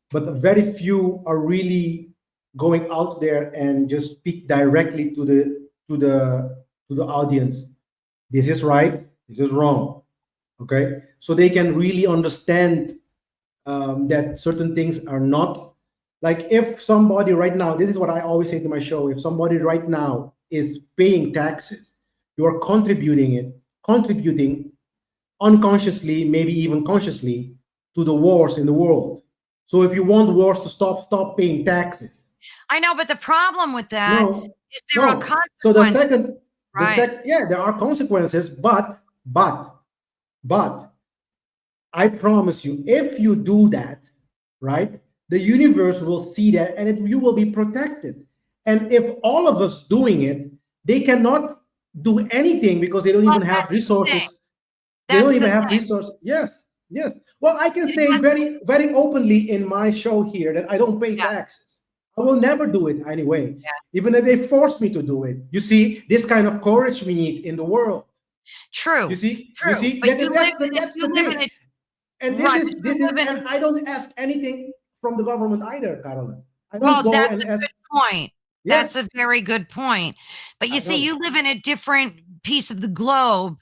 but very few are really going out there and just speak directly to the audience. This is right. This is wrong. Okay, so they can really understand that certain things are not, like, if somebody right now, this is what I always say to my show, if somebody right now is paying taxes, you are contributing unconsciously, maybe even consciously, to the wars in the world. So if you want wars to stop paying taxes. I know, but the problem with that No, is there are no. So the consequences, second, right? yeah, there are consequences, but I promise you, if you do that, right, the universe will see that, and you will be protected. And if all of us doing it, they cannot do anything because they don't Well, even have that's the thing. resources. They don't That's the even have thing. resources. Yes, yes. Well, I can It say has, very, very openly in my show here that I don't pay yeah, taxes. I will never do it anyway, yeah. even if they force me to do it. You see, this kind of courage we need in the world. You True, see, you true. see, But that's you the live in thing. it, And right? But you live in, and I don't ask anything from the government either, Carolyn. I don't well, go that's and a ask. good point. Yes, That's a very good point. But you I see, know. you live in a different piece of the globe.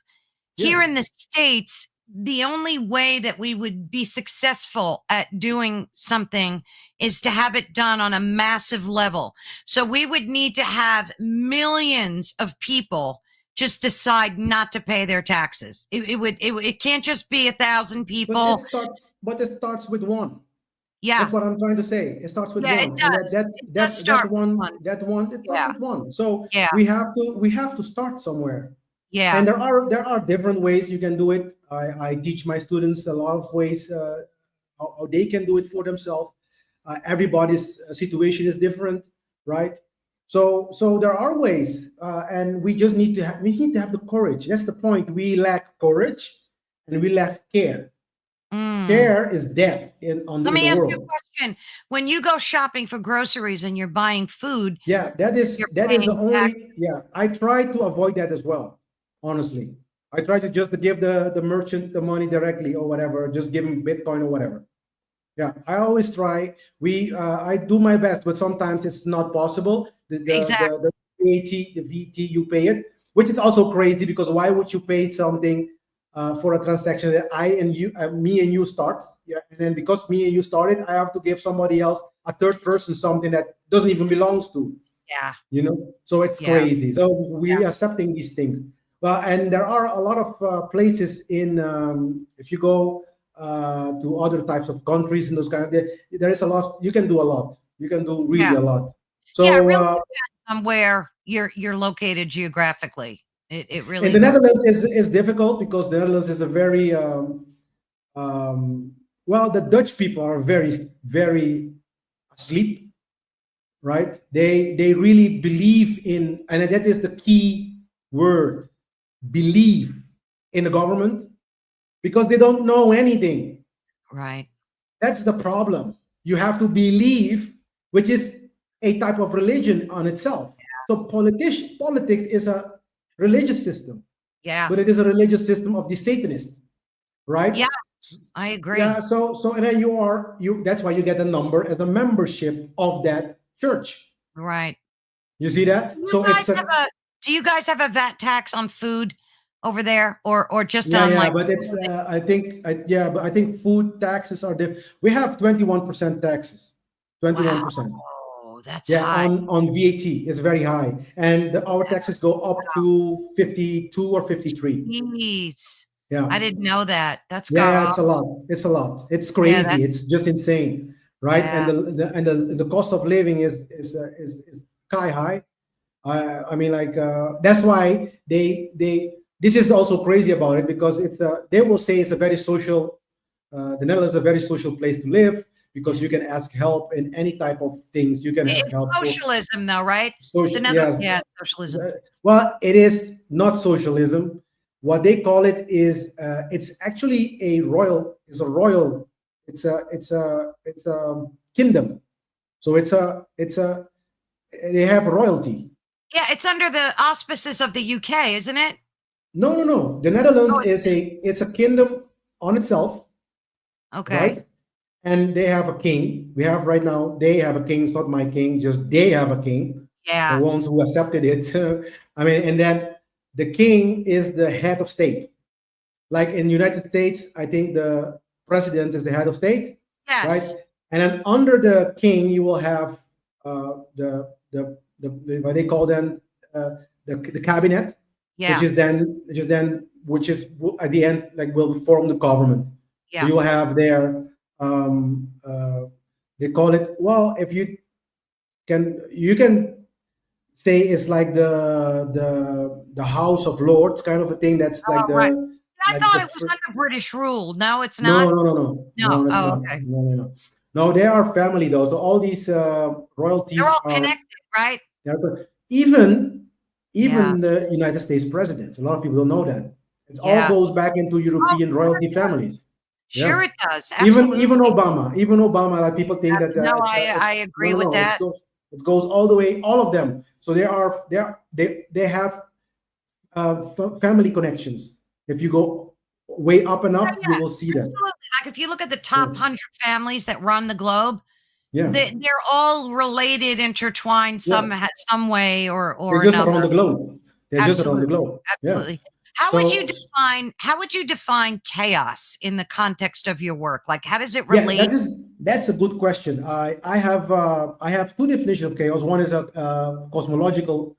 Here Yes, in the States, the only way that we would be successful at doing something is to have it done on a massive level. So we would need to have millions of people just decide not to pay their taxes. It can't just be 1,000 people. but it starts with one. That's Yeah. what I'm trying to say. It starts with Yeah, it one, and does. It does start with one. that one, it starts Yeah. with one. So Yeah. we have to start somewhere. And Yeah. there are different ways you can do it. I teach my students a lot of ways how they can do it for themselves. Everybody's situation is different, right? So there are ways, and we just need to we need to have the courage. That's the point. We lack courage, and we lack care. Mm. Care is death Let in the me ask you a world. question. When you go shopping for groceries and you're buying food, Yeah, you're that is the paying tax. only. Yeah, I try to avoid that as well. Honestly, I try to just to give the merchant the money directly or whatever. Just give him Bitcoin or whatever. Yeah, I always try. I do my best, but sometimes it's not possible. Exactly. The VAT, the VT, you pay it, which is also crazy because why would you pay something for a transaction that me and you start? Yeah, and then because me and you started, I have to give somebody else, a third person, something that doesn't even belongs to. Yeah. You know, so it's Yeah. crazy. So Yeah. we accepting these things. Well, and there are a lot of places in if you go to other types of countries and those kind of there is a lot you can do a lot. You can do really Yeah. a lot. Yeah. It So really depends on where you're located geographically. It in really the does. Netherlands is difficult because the Netherlands is a very um, well, the Dutch people are very asleep, right? They really believe in, and that is the key word, believe in the government because they don't know anything. Right. That's the problem. You have to believe, which is a type of religion on itself. So politics is a religious system, Yeah. but it is a religious system of the Satanists, right? Yeah. I Yeah. agree. So and then you. That's why you get a number as a membership of that church. Right. You see that? Do you So guys it's have a a do you guys have a VAT tax on food over there or just yeah, on yeah, like but it's clothing? yeah, but I think food taxes are we have 21% taxes, 21%. Wow, that's Yeah, high. on VAT is very high, and our taxes go up to 52 or 53. Jeez. I Yeah, didn't know that. That's yeah, got it's a lot. It's a lot. It's yeah, crazy. that's It's just insane, right? And yeah. the cost of living is sky high. I mean, like that's why they this is also crazy about it because it's they will say it's a very social. The Netherlands is a very social place to live because you can ask help in any type of things. You can ask It's help for socialism though, right? The social. Nether Yes, yeah, socialism. well, it is not socialism. What they call it is it's actually a royal. It's a royal. It's a kingdom. So it's a they have royalty. Yeah, it's under the auspices of the UK, isn't it? No, no, no. The Netherlands Oh, is it's a kingdom on itself, okay. right? And they have a king. We have right now. They have a king. It's not my king. Just they have a king. The Yeah. ones who accepted it. I mean, and then the king is the head of state. Like in United States, I think the president is the head of state, right? Yes. And then under the king, you will have the what they call them the cabinet, Yeah. which is at the end like will form the government. So Yeah. you will have their um, uh, they call it well if you can say it's like the House of Lords kind of a thing. That's like Oh, right. I thought it was under British rule. No, it's No, not. no, no, no, no, No. that's Oh, not. okay. No, no, no. No, they are family though. So all these They're royalties all are connected, right? even Yeah. the United States presidents. A lot of people don't know that. It all Yeah. goes back into Oh, European sure royalty it does. families. Sure Yes. it does. Absolutely. Even Obama, like people think that No, it's I no, agree no, with no. that. It goes all the way, all of them. So they have family connections. If you go way up enough, you Yeah, will see that. absolutely. Like if you look at the Yeah, top 100 families that run the globe, yeah. they're all related, intertwined Yeah. some way or They're just another. around the globe. They're just around the Absolutely. globe. Yes. Absolutely. How would you So define chaos in the context of your work? Like how does it yeah, relate? that's a good question. I have two definitions of chaos. One is a cosmological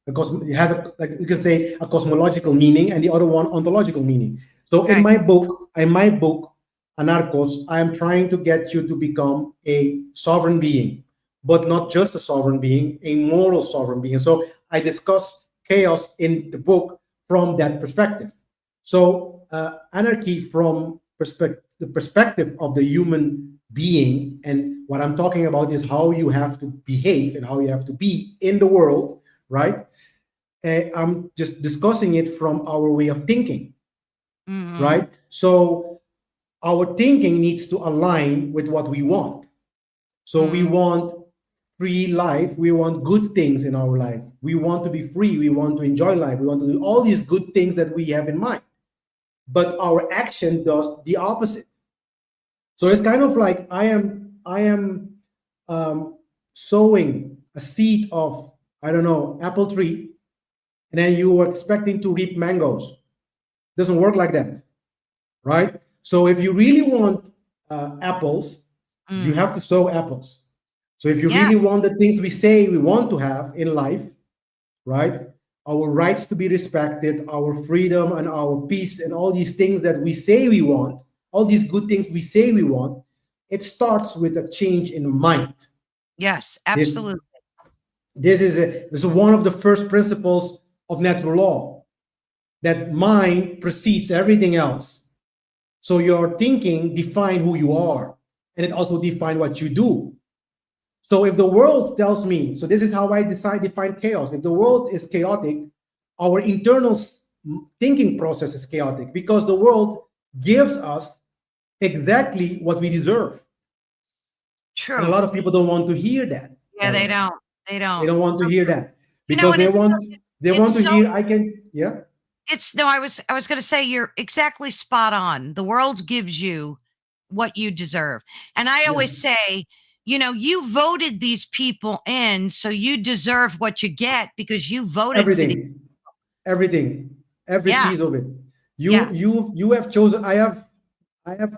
it has like you can say a cosmological meaning, and the other one ontological meaning. So Okay. in my book, Anarchos, I am trying to get you to become a sovereign being, but not just a sovereign being, a moral sovereign being. So I discuss chaos in the book from that perspective. So anarchy from the perspective of the human being, and what I'm talking about is how you have to behave and how you have to be in the world, right? I'm just discussing it from our way of thinking, right? So our thinking needs to align with what we want. So we want free life. We want good things in our life. We want to be free. We want to enjoy life. We want to do all these good things that we have in mind. But our action does the opposite. So it's kind of like I am sowing a seed of, I don't know, apple tree, and then you are expecting to reap mangoes. Doesn't work like that, right? So if you really want apples, you have to sow apples. So if you Yeah. really want the things we say we want to have in life, right? Our rights to be respected, our freedom and our peace, and all these things that we say we want, all these good things we say we want, it starts with a change in mind. Yes, This, absolutely. this is one of the first principles of natural law, that mind precedes everything else. So your thinking defines who you are, and it also defines what you do. So if the world tells me, so this is how I define chaos. If the world is chaotic, our internal thinking process is chaotic, because the world gives us exactly what we deserve. True. And a lot of people don't want to hear that. Yeah, they don't. They don't. They don't want to hear that, You know, because they want to so, hear I can, yeah. I was going to say you're exactly spot on. The world gives you what you deserve. And I always say, you know, you voted these people in, so you deserve what you get because you voted for the everything, every Yeah. piece of it. You have chosen. I have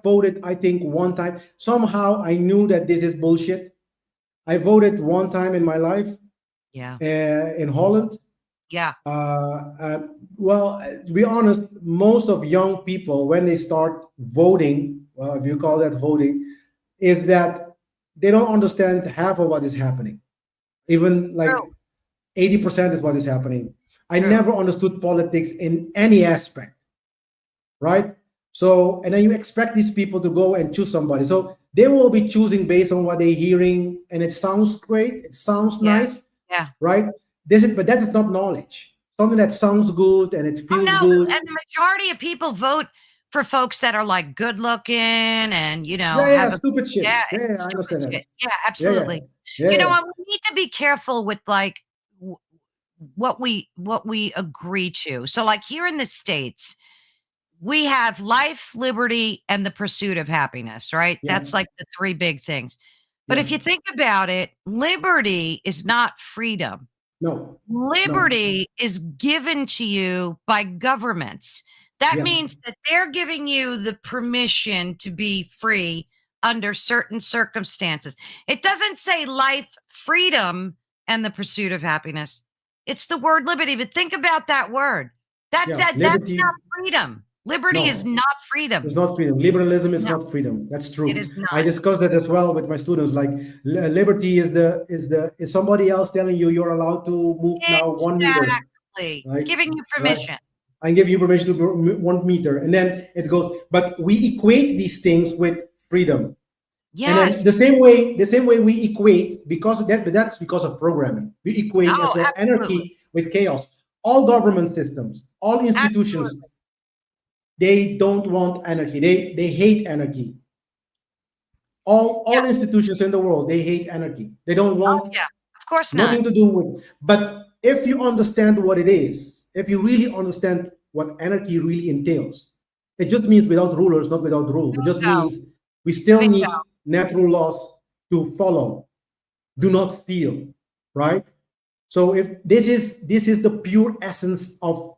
voted, I think, one time. Somehow I knew that this is bullshit. I voted one time in my life. Yeah. In Holland. Yeah. Well, to be honest, most of young people, when they start voting, well, if you call that voting, is that they don't understand half of what is happening. Even like 80% is what is happening. I never understood politics in any aspect, right? So, and then you expect these people to go and choose somebody. So they will be choosing based on what they're hearing, and it sounds great, it sounds nice, right? But that is not knowledge. Something that sounds good and it feels good. And the majority of people vote for folks that are like good looking and, you know, have stupid shit. I understand shit. that. Yeah, absolutely. You know, we need to be careful with like what we agree to. So like here in the States, we have life, liberty, and the pursuit of happiness, right? Yes. That's like the three big things. But if you think about it, liberty is not freedom. No. Liberty is given to you by governments. That means that they're giving you the permission to be free under certain circumstances. It doesn't say life, freedom, and the pursuit of happiness. It's the word liberty, but think about that word. That's not freedom. Liberty is not freedom. It's not freedom. Liberalism is not freedom. That's true. It is not. I discussed that as well with my students. Like liberty is somebody else telling you you're allowed to move now 1 meter. Exactly. right? Giving you Right? permission. I give you permission to go 1 meter, and then it goes. But we equate these things with freedom, and then Yes. the same way we equate, because of that, but that's because of programming. We equate as Oh, well absolutely. anarchy with chaos. All government systems, all institutions, Absolutely. they don't want anarchy. They hate anarchy. All Yeah. institutions in the world, they hate anarchy. They don't Oh, want yeah. Of course not. nothing to do with. But if you understand what it is, if you really understand what anarchy really entails, it just means without rulers, not without rules. It just Bingo. means we still Bingo. need natural laws to follow. Do not steal, right? So if this is the pure essence of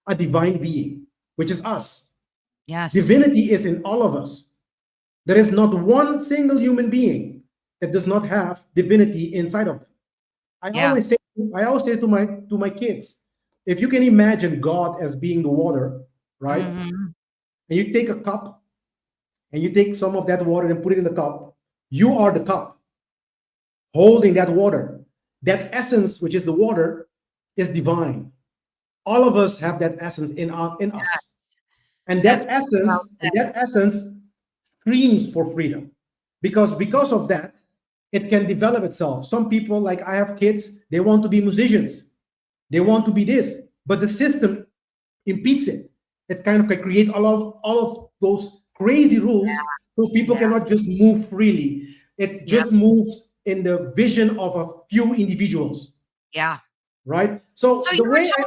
a divine being, which is us. Yes. Divinity is in all of us. There is not one single human being that does not have divinity inside of them. I Yeah. always say, I always say to my kids, if you can imagine God as being the water, right? Mhm. And you take a cup and you take some of that water and put it in the cup, you are the cup holding that water. That essence, which is the water, is divine. All of us have that essence in Yeah. us. And That's that well essence, and said. that essence screams for freedom. Because of that, it can develop itself. Some people, like I have kids, they want to be musicians. They want to be this, but the system impedes it. It kind of can create all of those crazy rules, so people Yeah. cannot just move freely. It Yeah. just moves in the vision of a few individuals, Yeah. right? So So the way I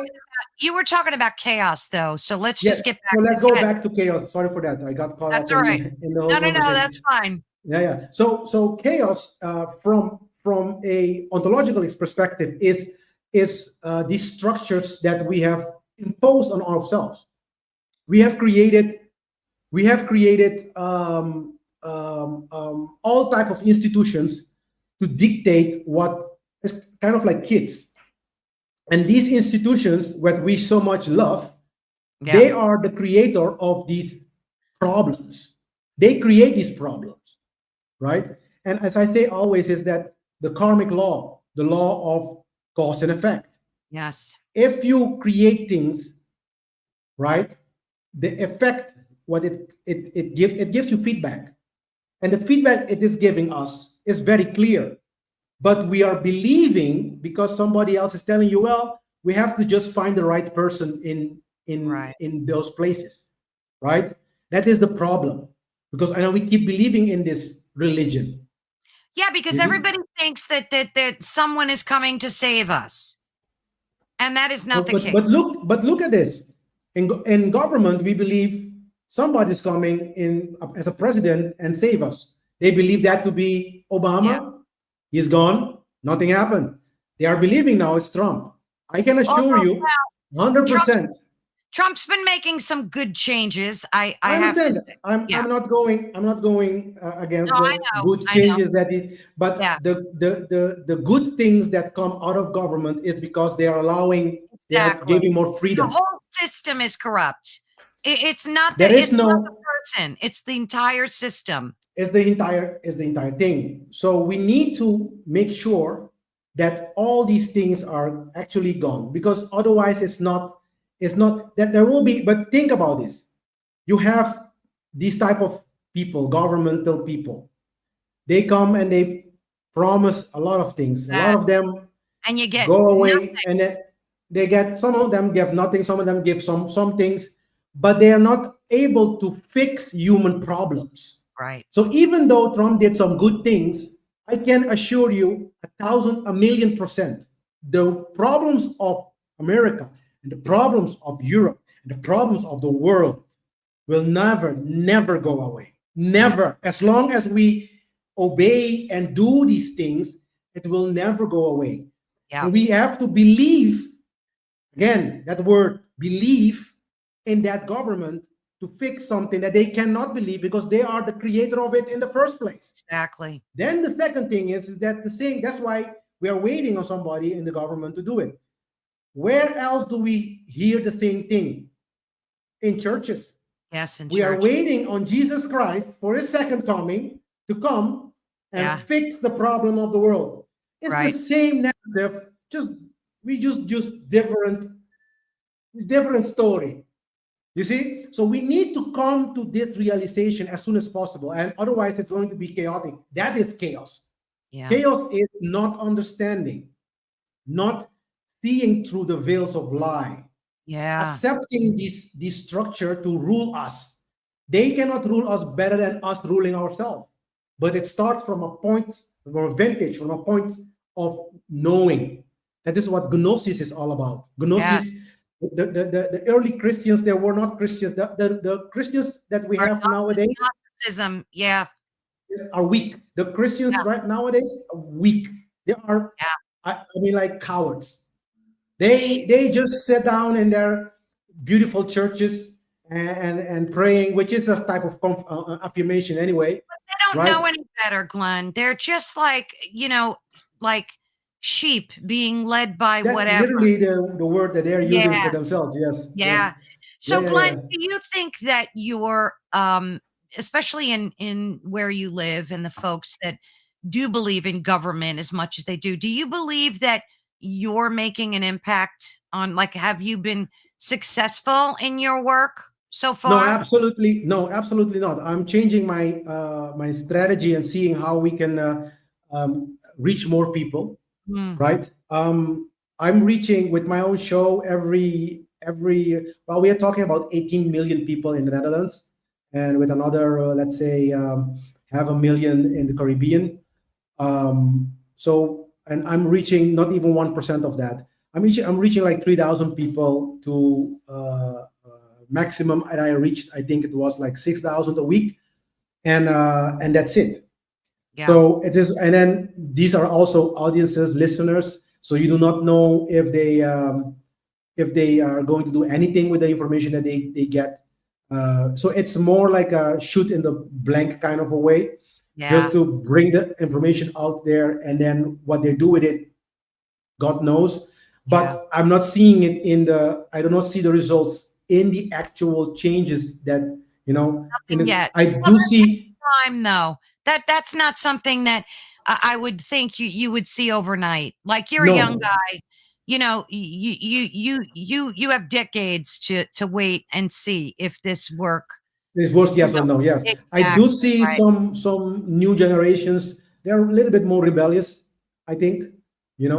you were talking about chaos though. So let's just yes, get so back let's to go that. back to chaos. Sorry for that. I got caught That's up all right. in the whole No, no, no, conversation. that's fine. Yeah. So chaos, from a ontological perspective, is these structures that we have imposed on ourselves. We have created all type of institutions to dictate what is kind of like kids. And these institutions, what we so much love, Yeah. they are the creator of these problems. They create these problems, right? And as I say always, is that the karmic law, the law of cause and effect. Yes. If you create things, right, the effect, what it gives you feedback, and the feedback it is giving us is very clear. But we are believing because somebody else is telling you, well, we have to just find the right person Right. in those places, right? That is the problem, because I know we keep believing in this religion. Yeah, because You see? everybody thinks that someone is coming to save us. And that is not But the but case. but look at this. In government, we believe somebody's coming in as a president and save us. They believe that to be Yeah. Obama. He's gone. Nothing happened. They are believing now it's Trump. I can assure Although you, 100%. Trump's been making some good changes. I I have to understand that. say. I'm Yeah. I'm not going I'm not going No, against I the know. good I know. changes that he, but Yeah. the good things that come out of government is because they are Exactly. giving more The freedom. whole system is corrupt. It's not There is it's not the no person, it's the entire system. is the entire thing. So we need to make sure that all these things are actually gone, because otherwise it's not that there will be. But think about this: you have these type of people, governmental people. They come and they promise a lot of things. A lot That of them and you get go away, nothing. and then they get, some of them give nothing, some of them give some things, but they are not able to fix human problems. Right. So even though Trump did some good things, I can assure you 1,000%, the problems of America and the problems of Europe and the problems of the world will never go away. Yeah. Never. As long as we obey and do these things, it will never go away. Yeah. And we have to believe, again, that word believe, in that government to fix something that they cannot believe, because they are the creator of it in the first place. Exactly. Then the second thing is that that's why we are waiting on somebody in the government to do it. Where else do we hear the same thing? In churches. Yes, in We are church. waiting on Jesus Christ for his second coming to come and Yeah. fix the problem of the world. It's the Right. same narrative, just we just use different It's a different story. You see? So we need to come to this realization as soon as possible. And otherwise, it's going to be chaotic. That is chaos. Yeah. Chaos is not understanding, not seeing through the veils of lie, Yeah. accepting this structure to rule us. They cannot rule us better than us ruling ourselves. But it starts from a point, from a vantage, from a point of knowing. That is what gnosis is all about. Gnosis, the early Christians, they were not Christians. The Christians that we have nowadays Gnosticism, yeah. are weak. The Christians right nowadays are weak. They are, I mean, like cowards. They just sit down in their beautiful churches and praying, which is a type of affirmation anyway. But they don't know any better, Glenn. They're just like, like sheep being led by That's whatever. literally the word that they're using for themselves. Yes. Yeah. Yes. So, Glenn, do you think that you're, especially in where you live and the folks that do believe in government as much as they do you believe that you're making an impact on, like, have you been successful in your work so far? No, absolutely not. I'm changing my my strategy and seeing how we can reach more people. Right. I'm reaching with my own show every well, we are talking about 18 million people in the Netherlands, and with another let's say 500,000 in the Caribbean. So, and I'm reaching not even 1% of that. I'm reaching like 3,000 people to maximum, and I reached, I think it was like 6,000 a week, and that's it. Yeah. So it is, and then these are also audiences, listeners. So you do not know if they are going to do anything with the information that they get. So it's more like a shoot in the blank kind of a way, just to bring the information out there, and then what they do with it, God knows. But I'm not seeing it I do not see the results in the actual changes that, Nothing yet. I do see time though. That's not something that I would think you would see overnight. Like, you're a young guy, you have decades to wait and see if this work. It's worse, yes or no? Yes, exactly, I do see some new generations. They're a little bit more rebellious, I think. Yeah.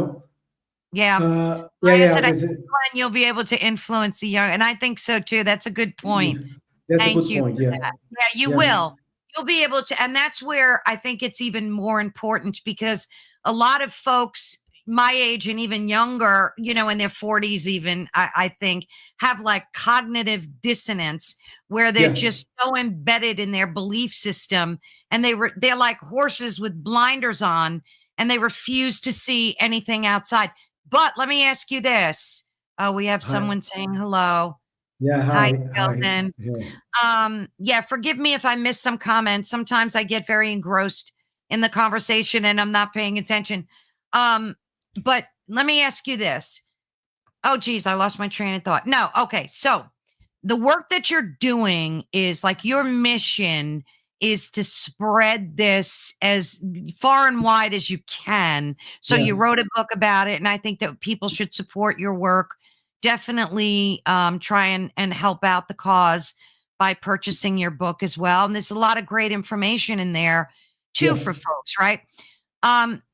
Like I said, I think, Glenn, you'll be able to influence the young, and I think so too. That's a good point. That's Thank a good you point. for Yeah. that. Yeah, you will. You'll be able to, and that's where I think it's even more important, because a lot of folks my age and even younger, in their 40s even, I think, have like cognitive dissonance, where they're just so embedded in their belief system, and they're like horses with blinders on, and they refuse to see anything outside. But let me ask you this. Oh, we have someone saying hello. Yeah, Hi, hi. Sheldon. Forgive me if I miss some comments. Sometimes I get very engrossed in the conversation and I'm not paying attention. But let me ask you this. Oh, geez, I lost my train of thought. No, okay. So the work that you're doing is like, your mission is to spread this as far and wide as you can. So you wrote a book about it, and I think that people should support your work. Definitely try and help out the cause by purchasing your book as well. And there's a lot of great information in there too for folks, right?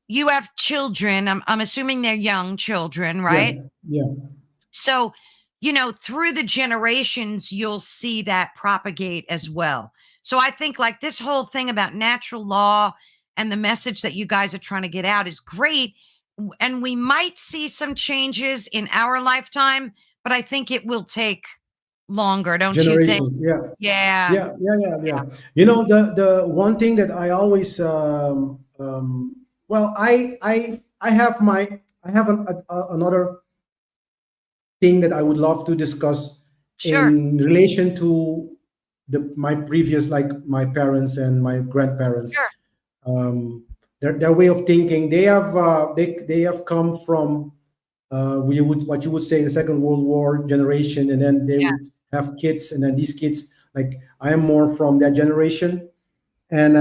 You have children. I'm assuming they're young children, right? Yeah. So, through the generations, you'll see that propagate as well. So I think like this whole thing about natural law and the message that you guys are trying to get out is great. And we might see some changes in our lifetime, but I think it will take longer, don't you think? Yeah. Yeah. The one thing that I always well, I have another thing that I would love to discuss in relation to my previous, like my parents and my grandparents. Their way of thinking. They have come from what you would say the Second World War generation, and then they would have kids, and then these kids, like, I am more from that generation, and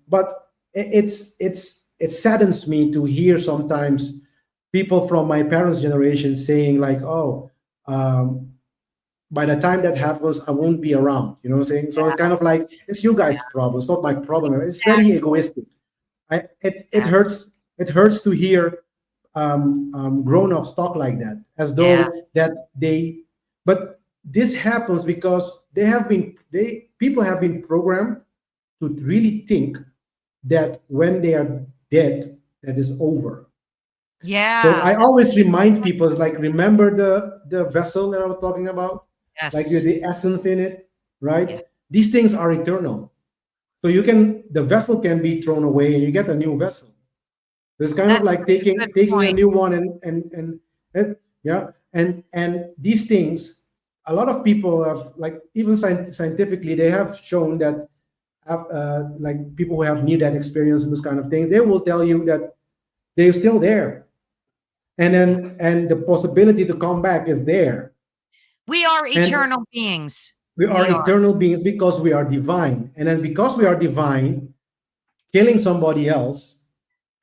but it saddens me to hear sometimes people from my parents' generation saying like, oh, by the time that happens, I won't be around. You know what I'm saying? So it's kind of like, it's you guys' problem. It's not my problem. It's very egoistic. It Exactly. hurts. It hurts to hear grown-ups talk like that, as Yeah. though that they. But this happens because people have been programmed to really think that when they are dead, that is over. So Yeah. I always remind people, it's like, remember the vessel that I was talking about, like Yes. the essence in it, Yeah. right? These things are eternal. So the vessel can be thrown away and you get a new vessel. It's kind of That's like such a good taking a point. new one and yeah, and these things, a lot of people have, like, even scientifically, they have shown that like people who have near death experience and those kind of things, they will tell you that they're still there, and Yeah. the possibility to come back is there, We are and eternal beings. we are We are. eternal beings because we are divine, and then because we are divine, killing somebody else,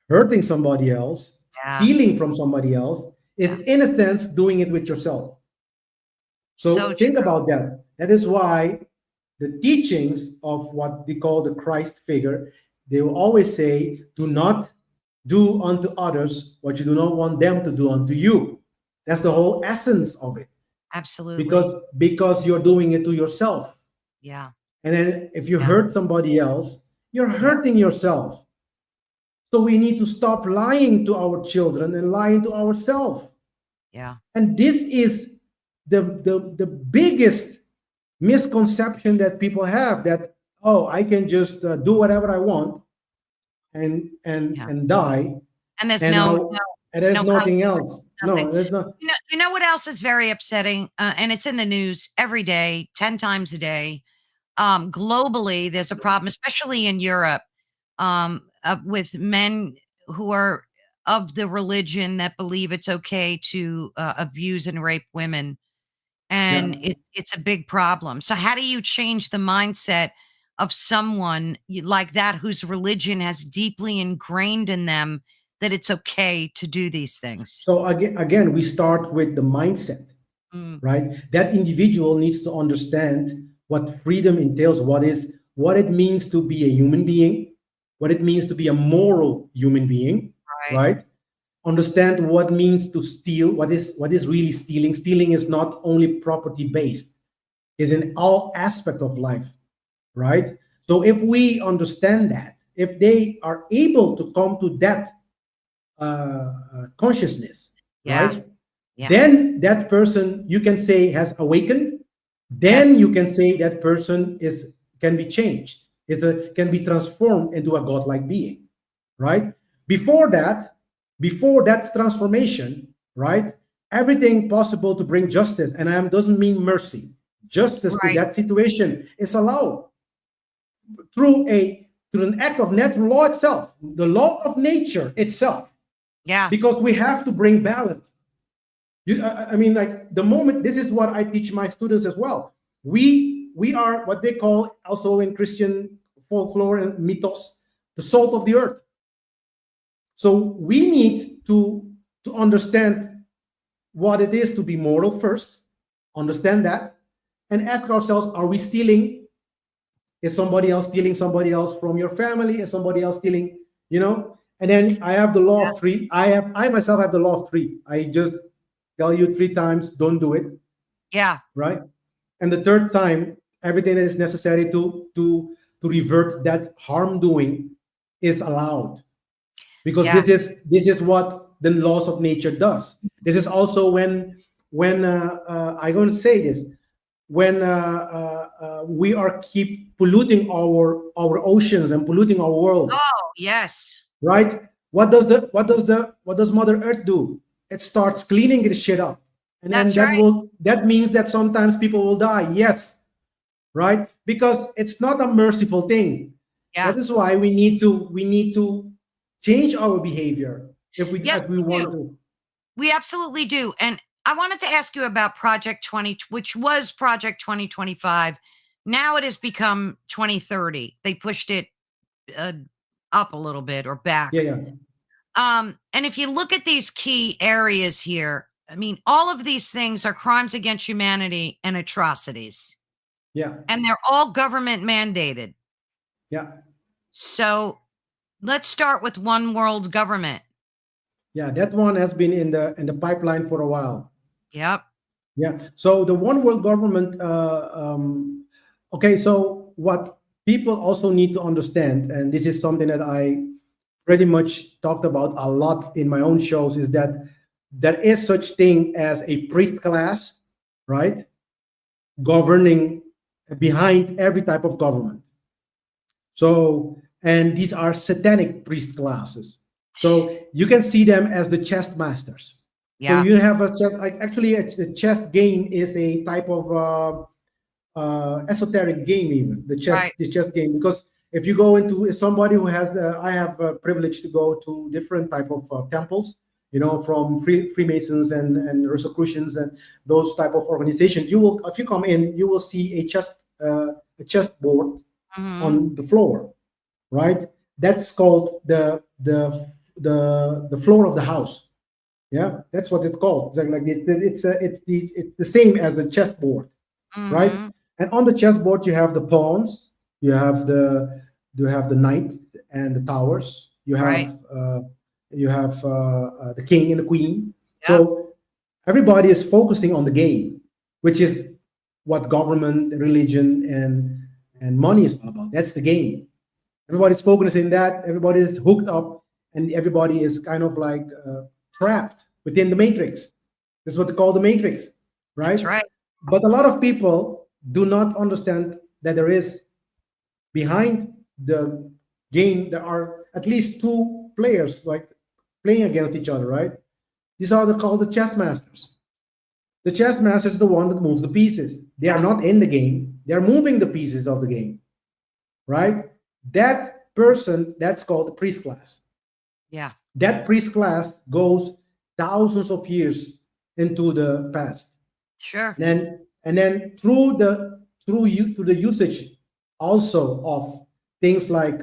hurting somebody else, Yeah. stealing from somebody else, is Yeah. in a sense doing it with yourself. So So think true. about that. That is why the teachings of what they call the Christ figure, they will always say, do not do unto others what you do not want them to do unto you. That's the whole essence of it. Absolutely. Because you're doing it to yourself. Yeah. And then if you Yeah. hurt somebody else, you're Yeah. hurting yourself. So we need to stop lying to our children and lying to ourselves. Yeah. And this is the biggest misconception that people have, that, oh, I can just do whatever I want Yeah. and die, And there's and there's no nothing consequence, else. nothing. No, there's not. You know what else is very upsetting? And it's in the news every day, 10 times a day. Globally, there's a problem, especially in Europe, with men who are of the religion that believe it's okay to abuse and rape women, and Yeah. it's a big problem. So, how do you change the mindset of someone like that whose religion has deeply ingrained in them that it's okay to do these things? So again, we start with the mindset, Mm, right? That individual needs to understand what freedom entails, what it means to be a human being, what it means to be a moral human being, right. right? Understand what means to steal, what is really stealing. Stealing is not only property based, is in all aspect of life, right? So if we understand that, if they are able to come to that consciousness, Yeah. right, Yeah. then that person, you can say, has awakened. Then Yes. you can say that person is can be changed, can be transformed into a godlike being, right? Before that, before that transformation, right, everything possible to bring justice, and I doesn't mean mercy, justice to Right. that situation is allowed through an act of natural law itself, the law of nature itself, Yeah. because we have to bring balance. I mean, like, the moment, this is what I teach my students as well. We are what they call, also in Christian folklore and mythos, the salt of the earth. So we need to understand what it is to be moral first, understand that, and ask ourselves: are we stealing? Is somebody else stealing somebody else from your family? Is somebody else stealing? You know. And then I have the law of three. I myself have the law of three. I just tell you three times, don't do it, Yeah. right? And the third time, everything that is necessary to revert that harm doing is allowed, because Yeah. this is what the laws of nature does. This is also when I'm going to say this, when we are keep polluting our oceans and polluting our world, Oh, yes. right? What does Mother Earth do? It starts cleaning this shit up, and then That's right. that means that sometimes people will die. Yes, right? Because it's not a merciful thing. Yeah. That is why we need to change our behavior Yes, if we we want do. to. We absolutely do. And I wanted to ask you about Project 20, which was Project 2025. Now it has become 2030. They pushed it uh, up a little bit or Yeah, back. yeah, And if you look at these key areas here, I mean, all of these things are crimes against humanity and atrocities, Yeah. and they're all government mandated. Yeah. So let's start with one world government. Yeah. That one has been in the pipeline for a while. Yep. Yeah. So the one world government. Okay. So what people also need to understand, and this is something that I pretty much talked about a lot in my own shows, is that there is such thing as a priest class, right? Governing behind every type of government. So, and these are satanic priest classes. So you can see them as the chess masters. So Yeah. you have a chess, like actually the chess game is a type of esoteric game, even Right. the chess game, because if you go into somebody who has, I have a privilege to go to different type of temples, from Freemasons and Rosicrucians and those type of organizations. You will, if you come in, you will see a chessboard on the floor, right? That's called the floor of the house. Yeah, that's what it's called. It's the same as the chessboard, right? And on the chessboard you have the pawns, you have the knight and the towers. Right. You have the king and the queen. Yep. So everybody is focusing on the game, which is what government, religion, and money is all about. That's the game. Everybody's focusing that. Everybody is hooked up, and everybody is kind of like trapped within the matrix. This is what they call the matrix, right? That's right. But a lot of people do not understand that there is behind the game, there are at least two players like playing against each other, right? These are called the chess masters. The chess master is the one that moves the pieces. They are not in the game. They're moving the pieces of the game, right? That person, that's called the priest class. Yeah. That priest class goes thousands of years into the past. Sure. And then through the usage also of things like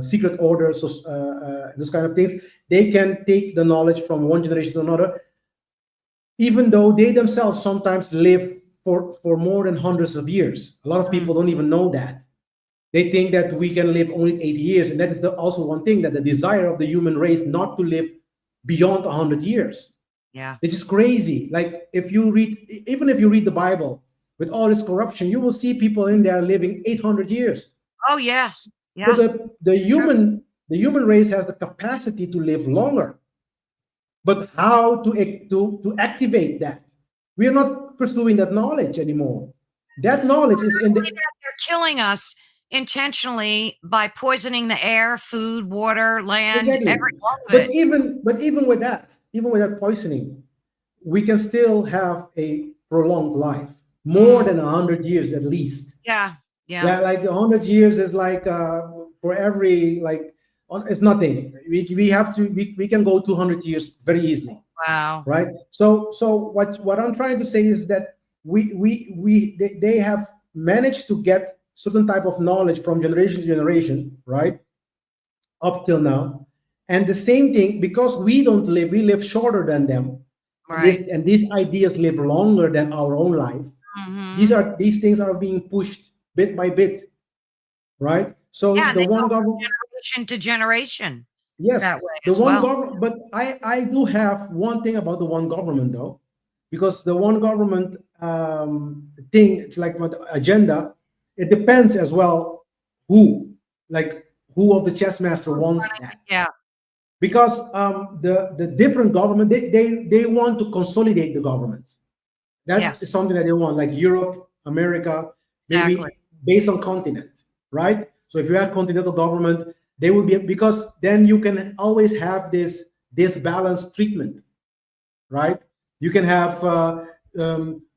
secret orders, those kind of things, they can take the knowledge from one generation to another, even though they themselves sometimes live for more than hundreds of years. A lot of people don't even know that. They think that we can live only 80 years. And that is also one thing, that the desire of the human race not to live beyond 100 years. Yeah. It's just crazy. Like even if you read the Bible with all its corruption, you will see people in there living 800 years. Oh, yes. Yeah. So the human race has the capacity to live longer. But how to activate that? We are not pursuing that knowledge anymore. That knowledge is in the. They're killing us intentionally by poisoning the air, food, water, land, Exactly. every one of But it. even with that poisoning, we can still have a prolonged life, more than 100 years at least. Yeah. Yeah. Yeah, like 100 years is like for every it's nothing. We can go 200 years very easily. Wow. Right. So what I'm trying to say is that they have managed to get certain type of knowledge from generation to generation, right, up till now. And the same thing, because we live shorter than them, Right. and these ideas live longer than our own life. These things are being pushed bit by bit, right? So Yeah, the they one go from government, generation to generation. yes, That way the as one well. government. But I do have one thing about the one government though, because the one government thing, it's like my agenda. It depends as well who of the chess master wants that. Yeah. Because the different government, they want to consolidate the governments. That Yes. is something that they want, like Europe, America, maybe Exactly. based on continent, right? So if you have continental government, they will be, because then you can always have this balanced treatment, right? You can have a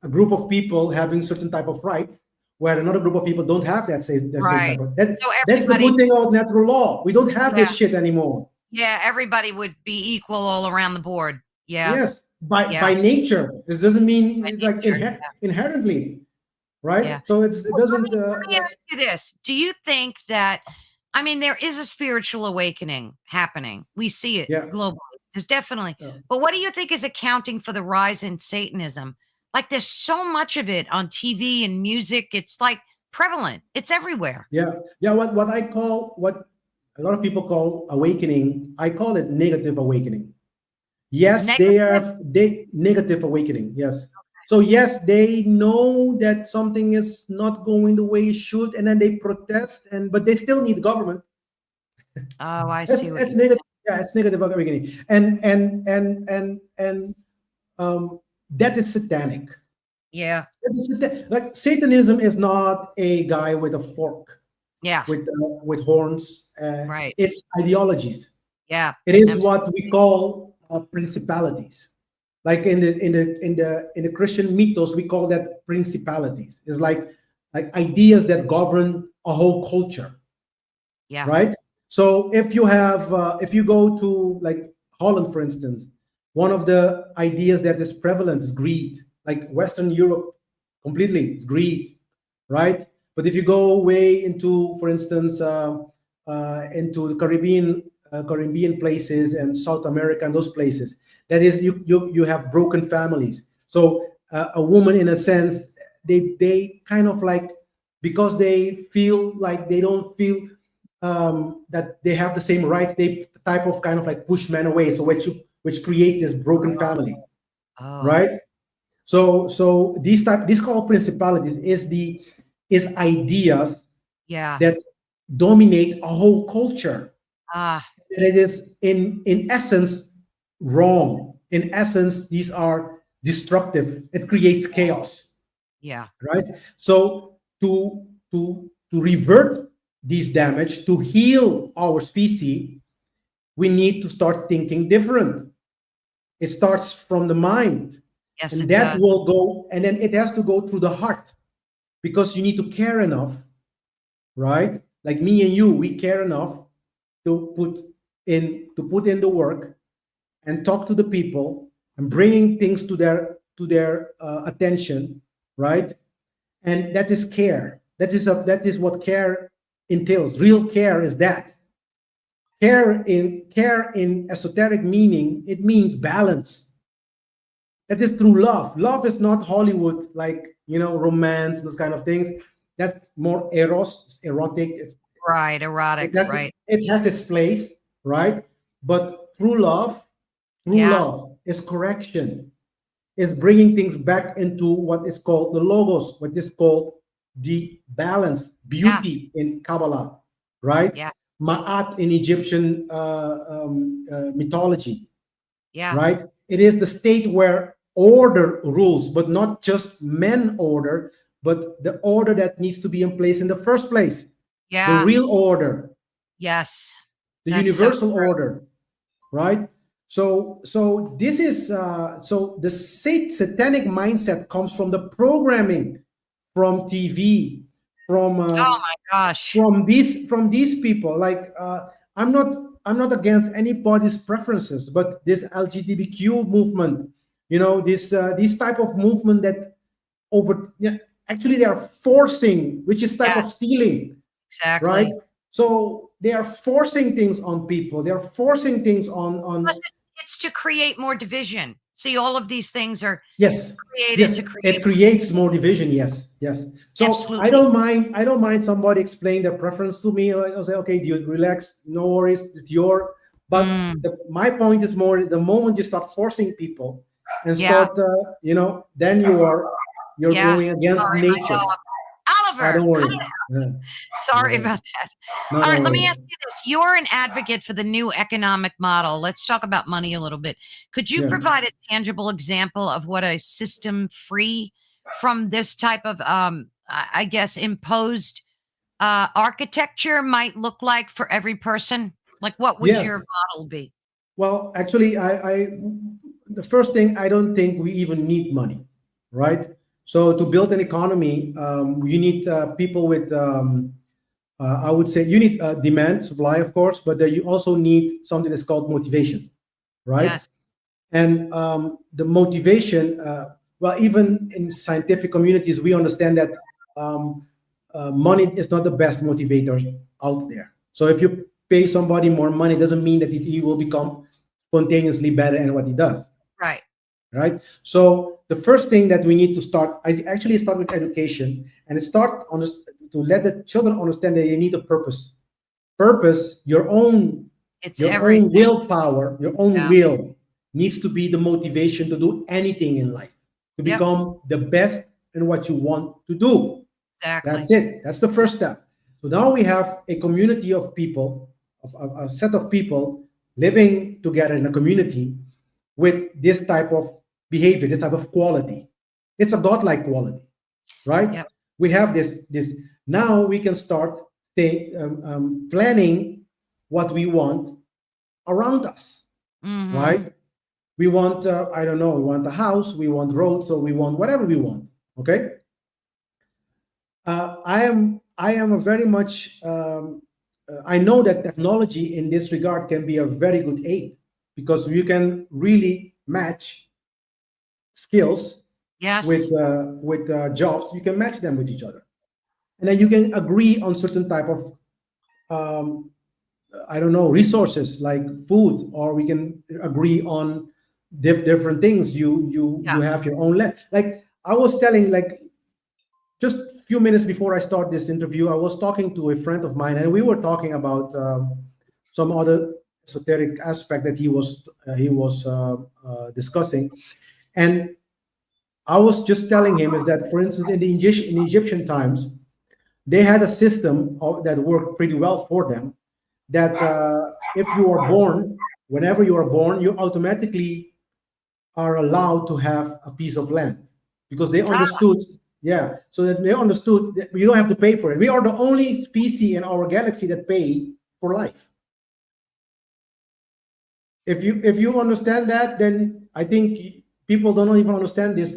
group of people having certain type of right, where another group of people don't have that same Right. type of So that's the good thing about natural law. We don't have this Yeah. shit anymore. Yeah, everybody would be equal all around the board. Yeah. Yes, by Yeah. nature. This doesn't mean By like nature, inherently, right? Yeah. So it Well, doesn't. let me ask you this. Do you think that, I mean, there is a spiritual awakening happening. We see it Yeah. globally. There's definitely. Yeah. But what do you think is accounting for the rise in Satanism? Like there's so much of it on TV and music. It's like prevalent. It's everywhere. Yeah, yeah. What a lot of people call awakening, I call it negative awakening. Yes, Negative? they negative awakening. Yes. So yes, they know that something is not going the way it should, and then they protest, and but they still need government. Oh, I see what It's you. negative. Yeah, it's negative awakening, and that is satanic. Yeah. Like Satanism is not a guy with a fork Yeah. with horns. Right. It's ideologies. Yeah. It is Absolutely. what we call principalities. Like in the Christian mythos, we call that principalities. It's like ideas that govern a whole culture, Yeah. right? So if you go to like Holland, for instance, one of the ideas that is prevalent is greed. Like Western Europe, completely, it's greed, right? But if you go way into, for instance, into the Caribbean places and South America and those places, that is, you have broken families. So a woman, in a sense, they kind of like, because they feel like they don't feel that they have the same rights, they type of kind of like push men away. So which creates this broken family, Oh. right? So these called principalities is ideas Yeah. that dominate a whole culture. Ah. And it is in essence wrong. In essence, these are destructive. It creates chaos, Yeah. right? So to revert these damage, to heal our species, we need to start thinking different. It starts from the mind, Yes, and it that does. will go, and then it has to go through the heart, because you need to care enough, right? Like me and you, we care enough to put in the work and talk to the people and bringing things to their attention, right? And that is care. That is what care entails. Real care is that. Care in esoteric meaning, it means balance. That is through love. Love is not Hollywood, like, romance, those kind of things. That's more eros, it's erotic. Right. Erotic. Right. It has its place, right? But through Yeah. love is correction, is bringing things back into what is called the logos, what is called the balance, Yeah. beauty in Kabbalah, right? Yeah. Ma'at in Egyptian mythology, Yeah. right? It is the state where order rules, but not just men order, but the order that needs to be in place in the first place, the Yeah. real order, Yes. the That's so universal true. order, right? So this is so the satanic mindset comes from the programming, from TV, Oh my gosh. from these people. Like I'm not against anybody's preferences, but this LGBTQ movement, this type of movement that yeah, actually they are forcing, which is type of Yes. stealing, right? Exactly. So they are forcing things on people. They are forcing things on. Plus, it's to create more division. See, all of these things are Yes, created yes, to create. it creates more division. Yes, yes. So Absolutely. I don't mind somebody explain their preference to me. I'll say, okay, you relax, no worries, it's your. But my point is more, the moment you start forcing people and Yeah. start, then you're Yeah. going against Sorry, my nature. dog. Oliver, Don't worry. sorry No, about that. no, All right, don't let me worry. ask you this. You're an advocate for the new economic model. Let's talk about money a little bit. Could you Yeah. provide a tangible example of what a system free from this type of, I guess, imposed architecture might look like for every person? Like, what would Yes. your model be? Well, actually, the first thing, I don't think we even need money, right? So to build an economy, you need people with, I would say, you need demand, supply, of course, but you also need something that's called motivation, right? Yes. And the motivation, well, even in scientific communities, we understand that money is not the best motivator out there. So if you pay somebody more money, doesn't mean that he will become spontaneously better in what he does. Right. Right. So the first thing that we need to start, I actually start with education, and it start on this, to let the children understand that they need a purpose. Purpose, It's your own everything. willpower, your own Yeah. will needs to be the motivation to do anything in life, to Yep. become the best in what you want to do. Exactly. That's it. That's the first step. So now we have a community of people, a set of people living together in a community with this type of behavior, this type of quality. It's a godlike quality, right? Yep. We have this. Now we can start planning what we want around us, Mhm. right? We want, I don't know, we want a house, we want roads, or we want whatever we want. Okay. I am a very much. I know that technology in this regard can be a very good aid because you can really match skills Yes. with jobs. You can match them with each other, and then you can agree on certain type of um, I don't know, resources like food, or we can agree on different things. You Yeah. have your own land. Like I was telling, like just a few minutes before I start this interview, I was talking to a friend of mine, and we were talking about some other esoteric aspect that he was discussing, and I was just telling him is that, for instance, in Egyptian times, they had a system that worked pretty well for them. That if you are born, whenever you are born, you automatically are allowed to have a piece of land because they Ah, understood, yeah, so that they understood that you don't have to pay for it. We are the only species in our galaxy that pay for life. If you understand that, then I think people don't even understand this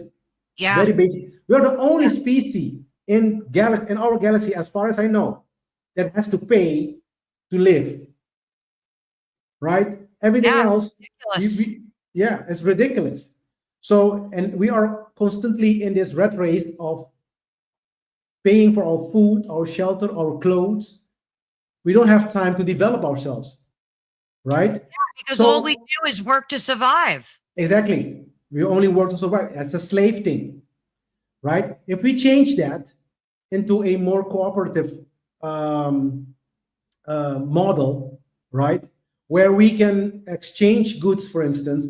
yeah. very basic. We are the only species in our galaxy, as far as I know, that has to pay to live. Right? Everything Yeah. else, Ridiculous. yeah, it's ridiculous. So, and we are constantly in this rat race of paying for our food, our shelter, our clothes. We don't have time to develop ourselves, right? Because all we So, do is work to survive. exactly, we only work to survive. That's a slave thing, right? If we change that into a more cooperative um, model, right? Where we can exchange goods, for instance,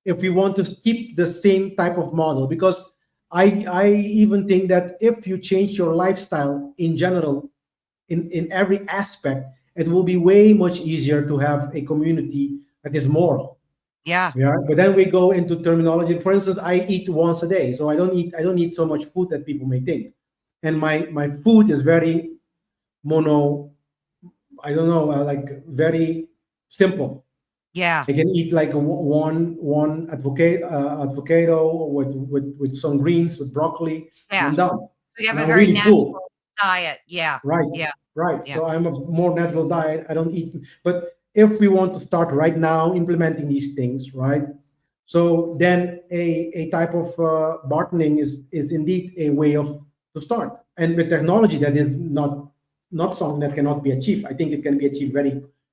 if we want to keep the same type of model. Because I even think that if you change your lifestyle in general, in every aspect, it will be way much easier to have a community that is moral. Yeah. Yeah, but then we go into terminology. For instance, I eat once a day, so I don't eat so much food that people may think, and my food is very mono. I don't know, like very simple. Yeah. I can eat like one avocado with some greens with broccoli, and Yeah. I'm done, So you have and a I'm very really natural full. diet. Yeah. Right, Yeah. right. Yeah. So I'm a more natural diet. I don't eat, but if we want to start right now implementing these things, right? So then a type of bartering is indeed a way of to start, and with technology that is not something that cannot be achieved. I think it can be achieved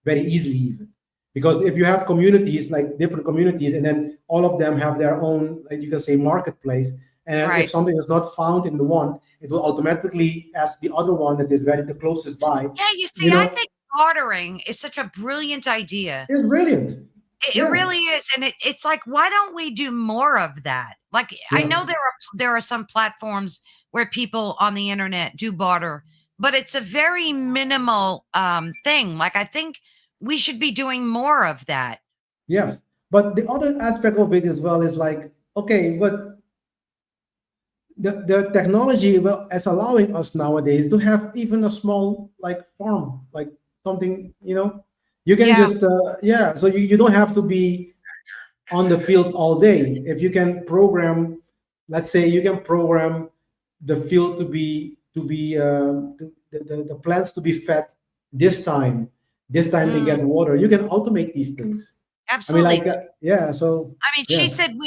very easily even, because if you have communities like different communities, and then all of them have their own, like you can say, marketplace, and if Right. something is not found in the one, it will automatically ask the other one that is very the closest by. Yeah. You You see, I know, think bartering is such a brilliant idea. it's brilliant. It Yeah, really is, and it's like, why don't we do more of that? Like, I yeah. know there are some platforms where people on the internet do barter, but it's a very minimal thing. Like, I think we should be doing more of that. Yes, but the other aspect of it as well is like, okay, but the technology well is allowing us nowadays to have even a small like farm, like something, you can Yeah, just yeah, so you don't have to be on the field all day. If you can program, let's say you can program the field the plants to be fed this time they mm, get water. You can automate these things. I mean, like, absolutely. yeah, so I mean, yeah, she said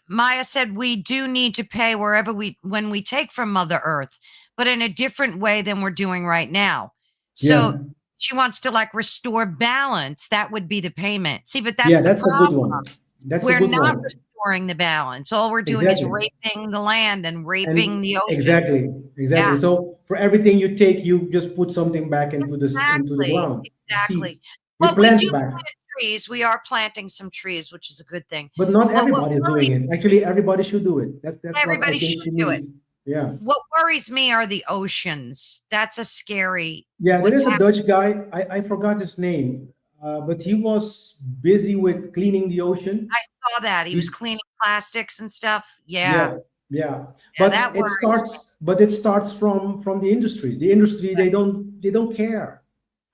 Maya said we do need to pay when we take from Mother Earth, but in a different way than we're doing right now. So yeah, she wants to like restore balance. That would be the payment. See, but Yeah, that's the that's a good problem. one. That's a We're good not one. restoring the balance. All we're doing is Exactly. raping the land and raping And the oceans. exactly. Yeah, So for everything you take, you just put something back into this into the exactly. ground. Exactly. Seeds. You Well, we do plant back. plant trees. We are planting some trees, which is a good thing. But not But what everybody is doing worries it. Actually, everybody should do it. That's what I everybody think should she do it. needs. Yeah. What worries me are the oceans. That's a scary Yeah, there what's is a happening. Dutch guy. I forgot his name, but he was busy with cleaning the ocean. I saw that. He was He's cleaning plastics and stuff. Yeah. yeah, yeah. Yeah, But that it worries me. starts. But it starts from the industries. The industry they don't care.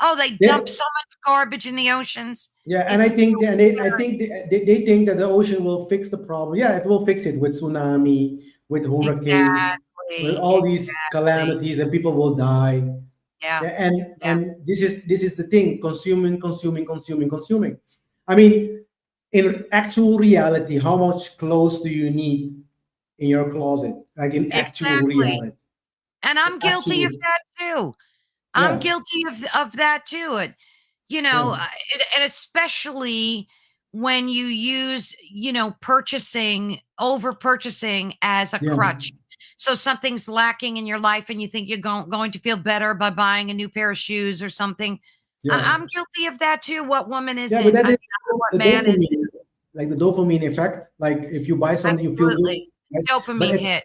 Oh, they dump They, so much garbage in the oceans. yeah, and I It's think I scary. think they think that the ocean will fix the problem. Yeah, it will fix it with tsunami, with hurricanes, with Exactly. all these Exactly. calamities, and people will die. Yeah. Yeah, and Yeah. this is the thing: consuming. I mean, in actual reality, how much clothes do you need in your closet? Like in actual Exactly. reality, And I'm guilty of actually, that too. I'm yeah, guilty of that too. yeah, And especially when you use, purchasing, over purchasing as a yeah, crutch. So something's lacking in your life and you think you're going to feel better by buying a new pair of shoes or something. yeah, I'm guilty of that too. What woman yeah. But isn't? that is What the man is dopamine, like the dopamine effect. Like if you buy something, you feel good, absolutely right? But dopamine it's hit.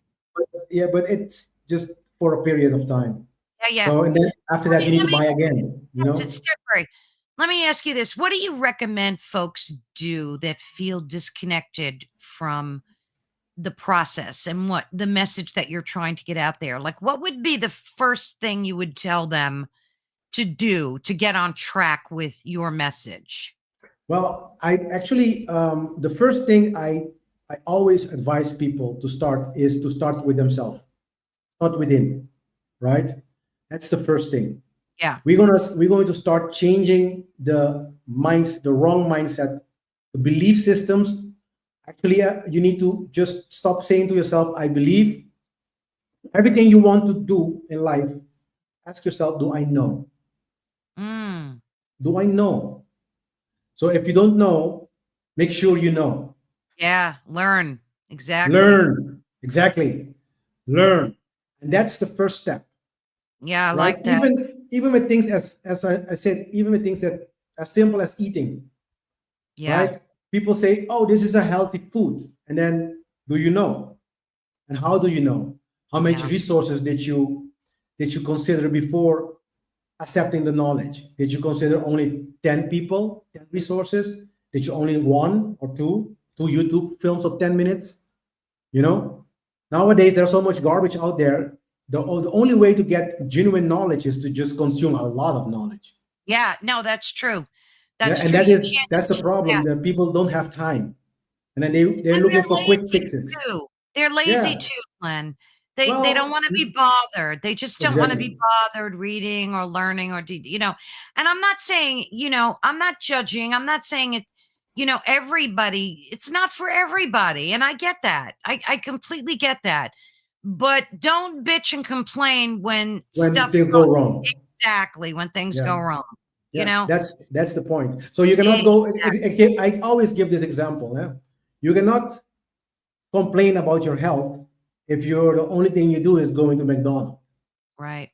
yeah, but it's just for a period of time. Yeah, yeah. So and then after Let that, me you need let to me buy again. Yes, it's temporary. Let me ask you this. What do you recommend folks do that feel disconnected from the process and what the message that you're trying to get out there? Like, what would be the first thing you would tell them to do to get on track with your message? Well, I actually the first thing I always advise people to start is to start with themselves, not within, right? That's the first thing. Yeah. We're going to start changing the wrong mindset, the belief systems. Actually, you need to just stop saying to yourself, "I believe." Everything you want to do in life, ask yourself, "Do I know? Mm, Do I know?" So if you don't know, make sure you know. yeah. Learn. Exactly. Learn. Exactly. Learn. And that's the first step, Yeah. I right? like that. Even with things as I said, even with things that as simple as eating, Yeah. right? People say, "Oh, this is a healthy food." And then do you know? And how do you know? How much Yeah. resources did you consider before accepting the knowledge? Did you consider only 10 people, 10 resources? Did you only one or two YouTube films of 10 minutes? You know, nowadays there's so much garbage out there. The only way to get genuine knowledge is to just consume a lot of knowledge. Yeah. No, that's true. Yeah, That's and true. that You is can't. that's the Yeah. problem. That people don't have time, and then they're And looking they're for quick lazy fixes. too. They're lazy Yeah, too, Glenn. They don't well, want to be bothered. They just don't want to be exactly. bothered reading or learning or and I'm not saying, I'm not judging. I'm not saying it, everybody, it's not for everybody. And I get that. I completely get that. But don't bitch and complain when When stuff things go wrong. exactly when things Yeah, go wrong. You yeah, know? that's the point. So you cannot Exactly. go. I always give this example. Yeah, you cannot complain about your health if you're the only thing you do is going to McDonald's. Right.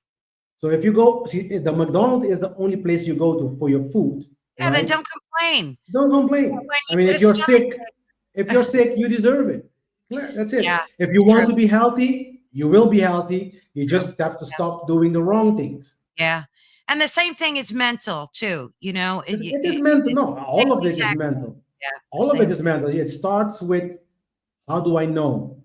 So if you go, see, the McDonald's is the only place you go to for your food, Yeah, then right? don't complain. Don't complain. When I you mean, get a stomach if you're ache. sick, you deserve it. Clear. That's Yeah, it. If you it's want true. to be healthy, you will be healthy. You True. just have to Yeah. stop doing the wrong things. Yeah. And the same thing is mental too, It is mental. No, yeah, all of it is exactly. mental. Yeah, the All of it same is thing. mental. It starts with how do I know?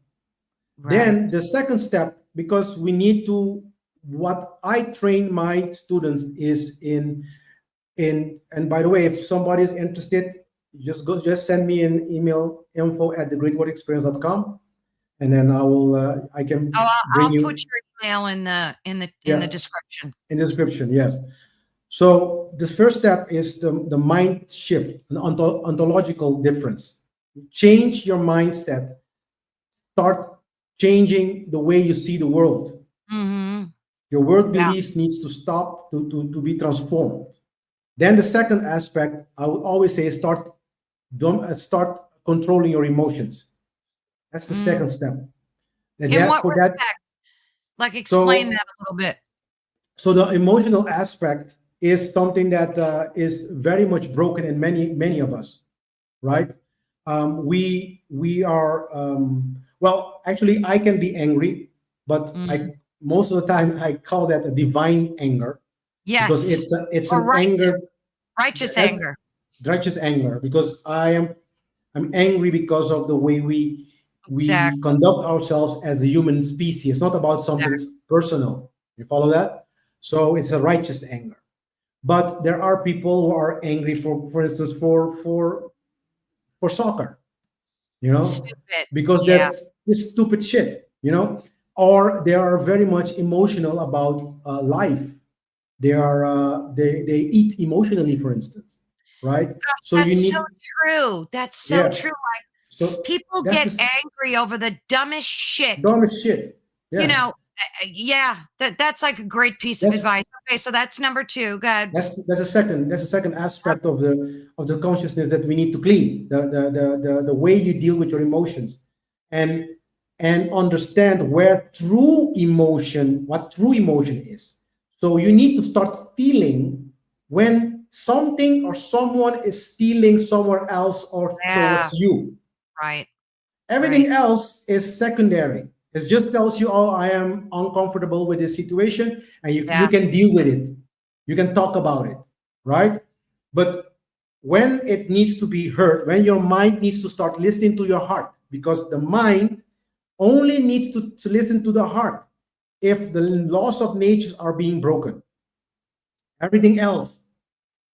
Right. Then the second step, because we need to, what I train my students is and by the way, if somebody is interested, just send me an email, info@thegreatwordexperience.com, and then I Oh, can bring I'll put you your email in the yeah description. in the description. Yes. So the first step is the mind shift, an ontological difference. Change your mindset. Start changing the way you see the world. Mhm. Your world Yeah. beliefs needs to stop to be transformed. Then the second aspect, I would always say, is start controlling your emotions. That's the second step. And In that what for that, respect? Like, explain so that a little bit. so the emotional aspect is something that is very much broken in many of us, right? We are well. Actually, I can be angry, but Mm. I most of the time I call that a divine anger because Yes. it's Or an anger righteous that's anger. righteous anger because I'm angry because of the way we Exactly. conduct ourselves as a human species. It's not about something personal. You follow that? So it's a righteous anger. But there are people who are angry for instance, for soccer, you know, Stupid. because Yeah. that's this stupid shit, you know, or they are very much emotional about life. They eat emotionally, for instance, right? Gosh, So you that's so need, true. That's so yeah. true. So People that's get the angry over the dumbest shit. dumbest shit. You Yeah, know, yeah, that's like a great piece of that's advice. Okay, so that's number two. Good. that's a second aspect of the consciousness that we need to clean the way you deal with your emotions, and understand where true emotion what true emotion is. So you need to start feeling when something or someone is stealing somewhere else or Yeah, towards you. right, Everything right. else is secondary. It just tells you, oh, I am uncomfortable with this situation, and you Yeah, can deal with it. You can talk about it, right? But when it needs to be heard, when your mind needs to start listening to your heart, because the mind only needs to listen to the heart if the laws of nature are being broken. Everything else,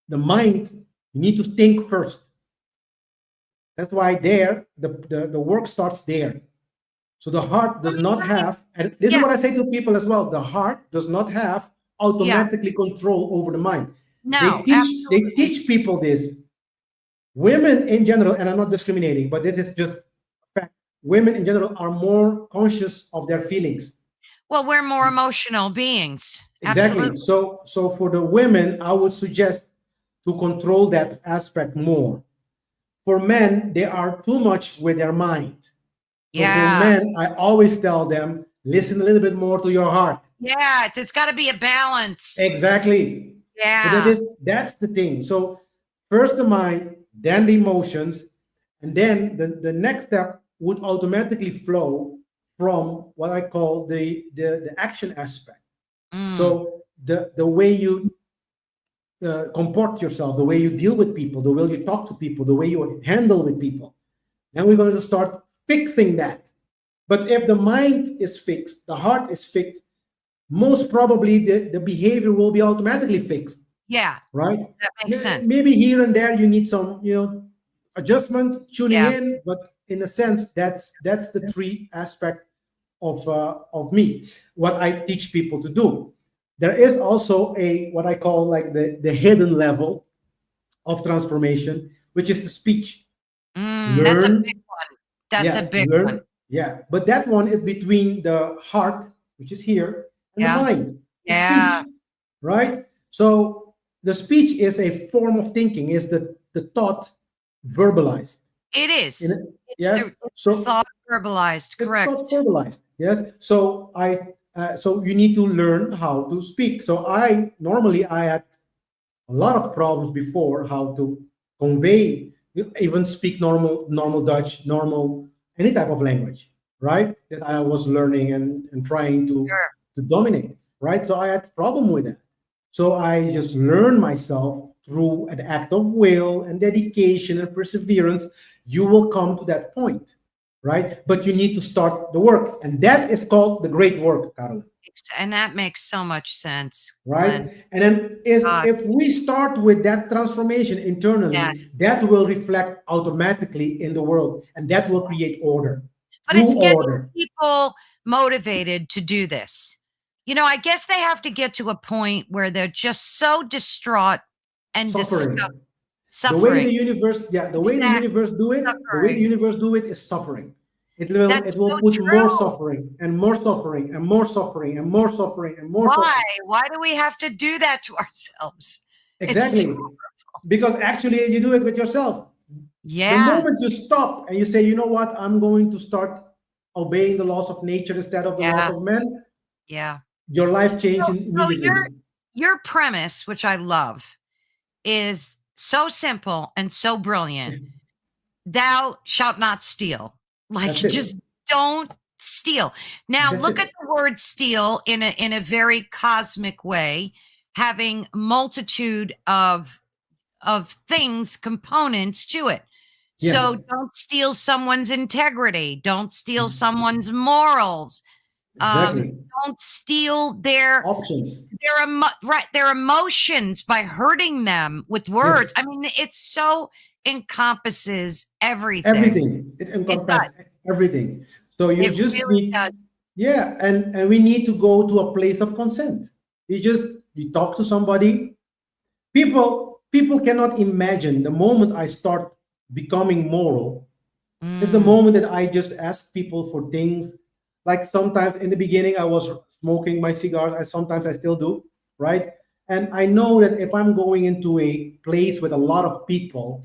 the mind, you need to think first. That's why there, the work starts there. So the heart does not have, and this is yeah, what I say to people as well, the heart does not have yeah. automatically control over the mind. No, They absolutely. teach people this. Women in general, and I'm not discriminating, but this is just a fact. Women in general are more conscious of their feelings. Well, we're more emotional beings. Exactly. Absolutely. So for the women, I would suggest to control that aspect more. For men, they are too much with their mind. So for Yeah, men, I always tell them, listen a little bit more to your heart. yeah. There's got to be a balance. Exactly. So Yeah, that's the thing. So first the mind, then the emotions, and then the next step would automatically flow from what I call the action aspect. mm, So the way you comport yourself, the way you deal with people, the way you talk to people, the way you handle with people. Then we're going to start fixing that. But if the mind is fixed, the heart is fixed, most probably the behavior will be automatically fixed, yeah. right? That makes sense. Maybe here and there you need some, adjustment, tuning Yeah. in, but in a sense, that's the three aspect of me. What I teach people to do. There is also a what I call like the hidden level of transformation, which is the speech. That's a big Learn, one. That's a yes, big one. learn, yeah. But that one is between the heart, which is here, and the Yeah, mind, the yeah. speech, right? So the speech is a form of thinking, is the thought verbalized. It is. Yes. It's the So thought verbalized. it's thought Correct. verbalized. Yes. So you need to learn how to speak. So I had a lot of problems before how to convey, even speak normal Dutch, normal any type of language, right? That I was learning and trying Sure. to dominate, right? So I had problem with that. So I just learned myself through an act of will and dedication and perseverance. You will come to that point, right? But you need to start the work, and that is called the great work, Carolyn, And that makes so much sense, Glenn. right? And then God, if we start with that transformation yeah. internally, that will reflect automatically in the world, and that will create order, But true it's getting order. people motivated to do this. I guess they have to get to a point where they're just so distraught and Suffering. The way suffering. the universe, yeah, the way the Exactly. universe do it, the way the Suffering. universe do it is suffering. That's it will so put more true. suffering and more suffering and more suffering and more suffering and more Why? suffering. Why do we have to do that to ourselves? It's Exactly. Because actually you do it with yourself. The yeah, moment you stop and you say, you know what, I'm going to start obeying the laws of nature instead of the laws yeah, of men, yeah. your life So, changes so immediately. your premise, which I love, is so simple and so brilliant. Thou shalt not steal. Like, That's it. just don't steal. Now, That's look at it. the word steal in a very cosmic way, having multitude of things, components to it. Yeah. So don't steal someone's integrity. Don't steal someone's morals. Um, Exactly. don't steal their emotions by hurting them with words. Yes. I mean, it so encompasses everything. Everything. It It does. encompasses everything. So you It just really need, does. yeah, and we need to go to a place of consent. You talk to somebody. People cannot imagine the moment I start becoming moral is the Mm, moment that I just ask people for things. Like sometimes in the beginning, I was smoking my cigars. Sometimes I still do, right? And I know that if I'm going into a place with a lot of people,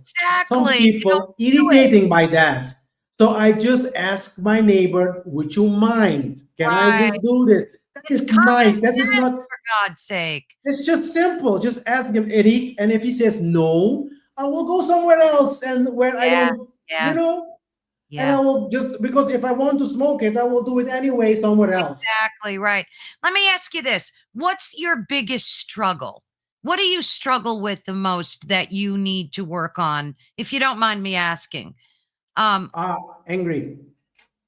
some exactly. You don't people do it. irritating by that. So I just ask my neighbor, would you mind? Can I Right. just do this? That It's is common nice. That is sense, not, for God's sake. it's just simple. Just ask him, Eric. And if he says no, I will go somewhere else and where I Yeah. don't, you Yeah. know, and I Yeah. will just, because if I want to smoke it, I will do it anyway somewhere else. Exactly right. Let me ask you this. What's your biggest struggle? What do you struggle with the most that you need to work on, if you don't mind me asking? Um, Angry.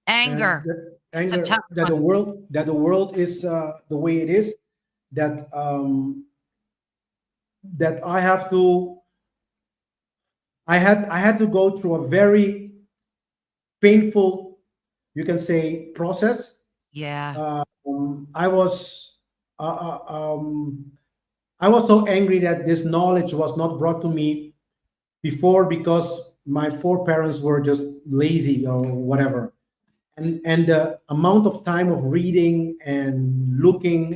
And anger. That's a tough anger one. that the world is the way it is, that that I had to go through a very painful, you can say, process. Yeah. I was uh, uh, um, I was so angry that this knowledge was not brought to me before, because my foreparents were just lazy or whatever. And the amount of time of reading and looking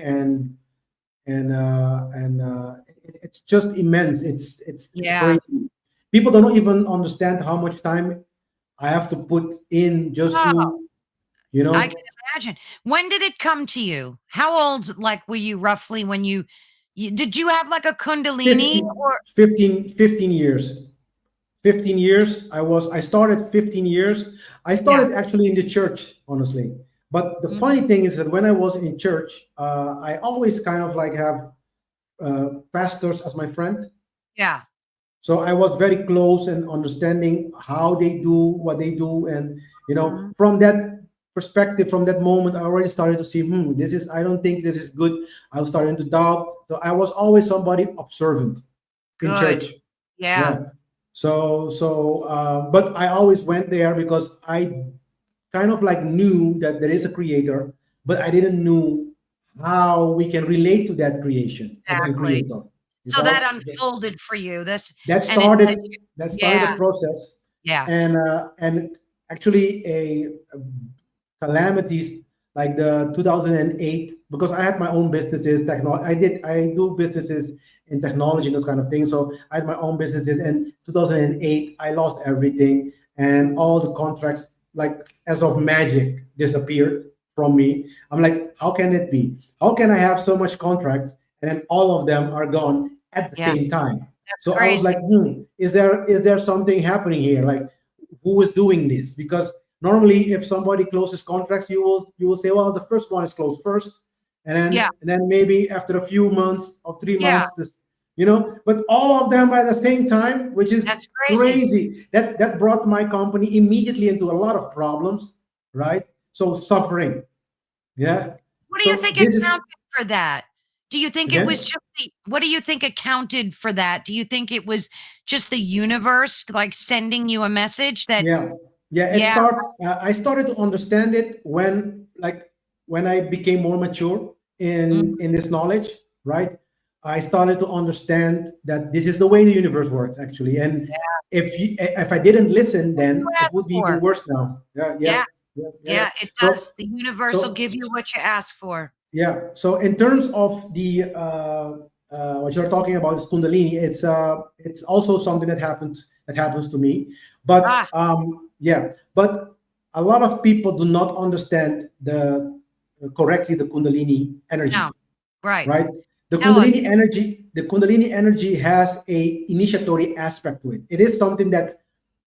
it's just immense. It's Yeah. crazy. People don't even understand how much time I have to put in just Oh, to, you I can know, imagine. When did it come to you? How old, like, were you roughly when you did you have like a kundalini 15, or 15 years. 15 years. I started 15 years. I yeah. started actually in the church, honestly. But the Mhm. funny thing is that when I was in church, I always kind of like have pastors as my friend. Yeah. So I was very close and understanding how they do what they do. And, Mhm. from that perspective, from that moment, I already started to see, I don't think this is good. I was starting to doubt. So I was always somebody observant in Good. church. Yeah. Yeah. But I always went there because I kind of like knew that there is a creator, but I didn't know how we can relate to that creation and Exactly. creator. So that So unfolded for you. This that and it started led you. that started a Yeah. process, Yeah. and actually a calamities like the 2008, because I had my own businesses. I do businesses in technology and those kind of things. So I had my own businesses. And 2008, I lost everything, and all the contracts, like as of magic, disappeared from me. I'm like, how can it be? How can I have so much contracts and then all of them are gone at the Yeah. same time? That's So I was crazy. like, is there something happening here? Like, who is doing this? Because normally, if somebody closes contracts, you will say, well, the first one is closed first, and Yeah. then maybe after a few months or three Yeah. months, this, but all of them at the same time, which That's is crazy. crazy. That brought my company immediately into a lot of problems, right? So suffering, yeah. What do you So think this is accounted for that? Do you think it was again, just what do you think accounted for that? Do you think it was just the universe like sending you a message that yeah, yeah. It yeah, starts. I started to understand it when I became more mature mm, in this knowledge, right? I started to understand that this is the way the universe works, actually. And if I didn't listen, what you then it asked would be even for? worse now. Yeah, Yeah, yeah, Yeah, yeah, yeah. Yeah, it So, does. The universe will so give you what you ask for. yeah. So in terms of the what you're talking about is Kundalini, it's also something that happens to me. But Ah, yeah, but a lot of people do not understand the Kundalini no. energy, Right. right? Tell us. The Kundalini energy has a initiatory aspect to it. It is something that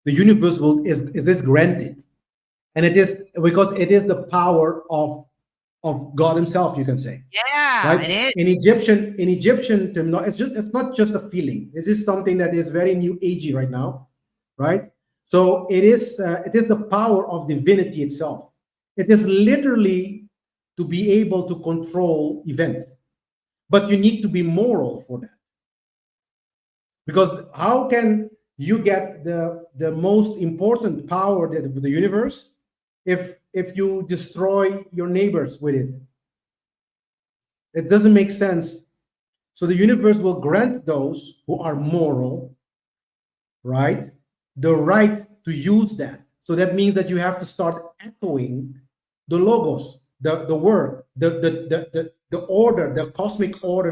the universe is this granted, and it is because it is the power of God Himself, you can say, Yeah, right? it is. In Egyptian term, it's not just a feeling. This is something that is very new agey right now, right? So it is the power of divinity itself. It is literally to be able to control events, but you need to be moral for that, because how can you get the most important power that of the universe if you destroy your neighbors with it? It doesn't make sense. So the universe will grant those who are moral, right, the right to use that. So that means that you have to start echoing the logos, the word, the order, the cosmic order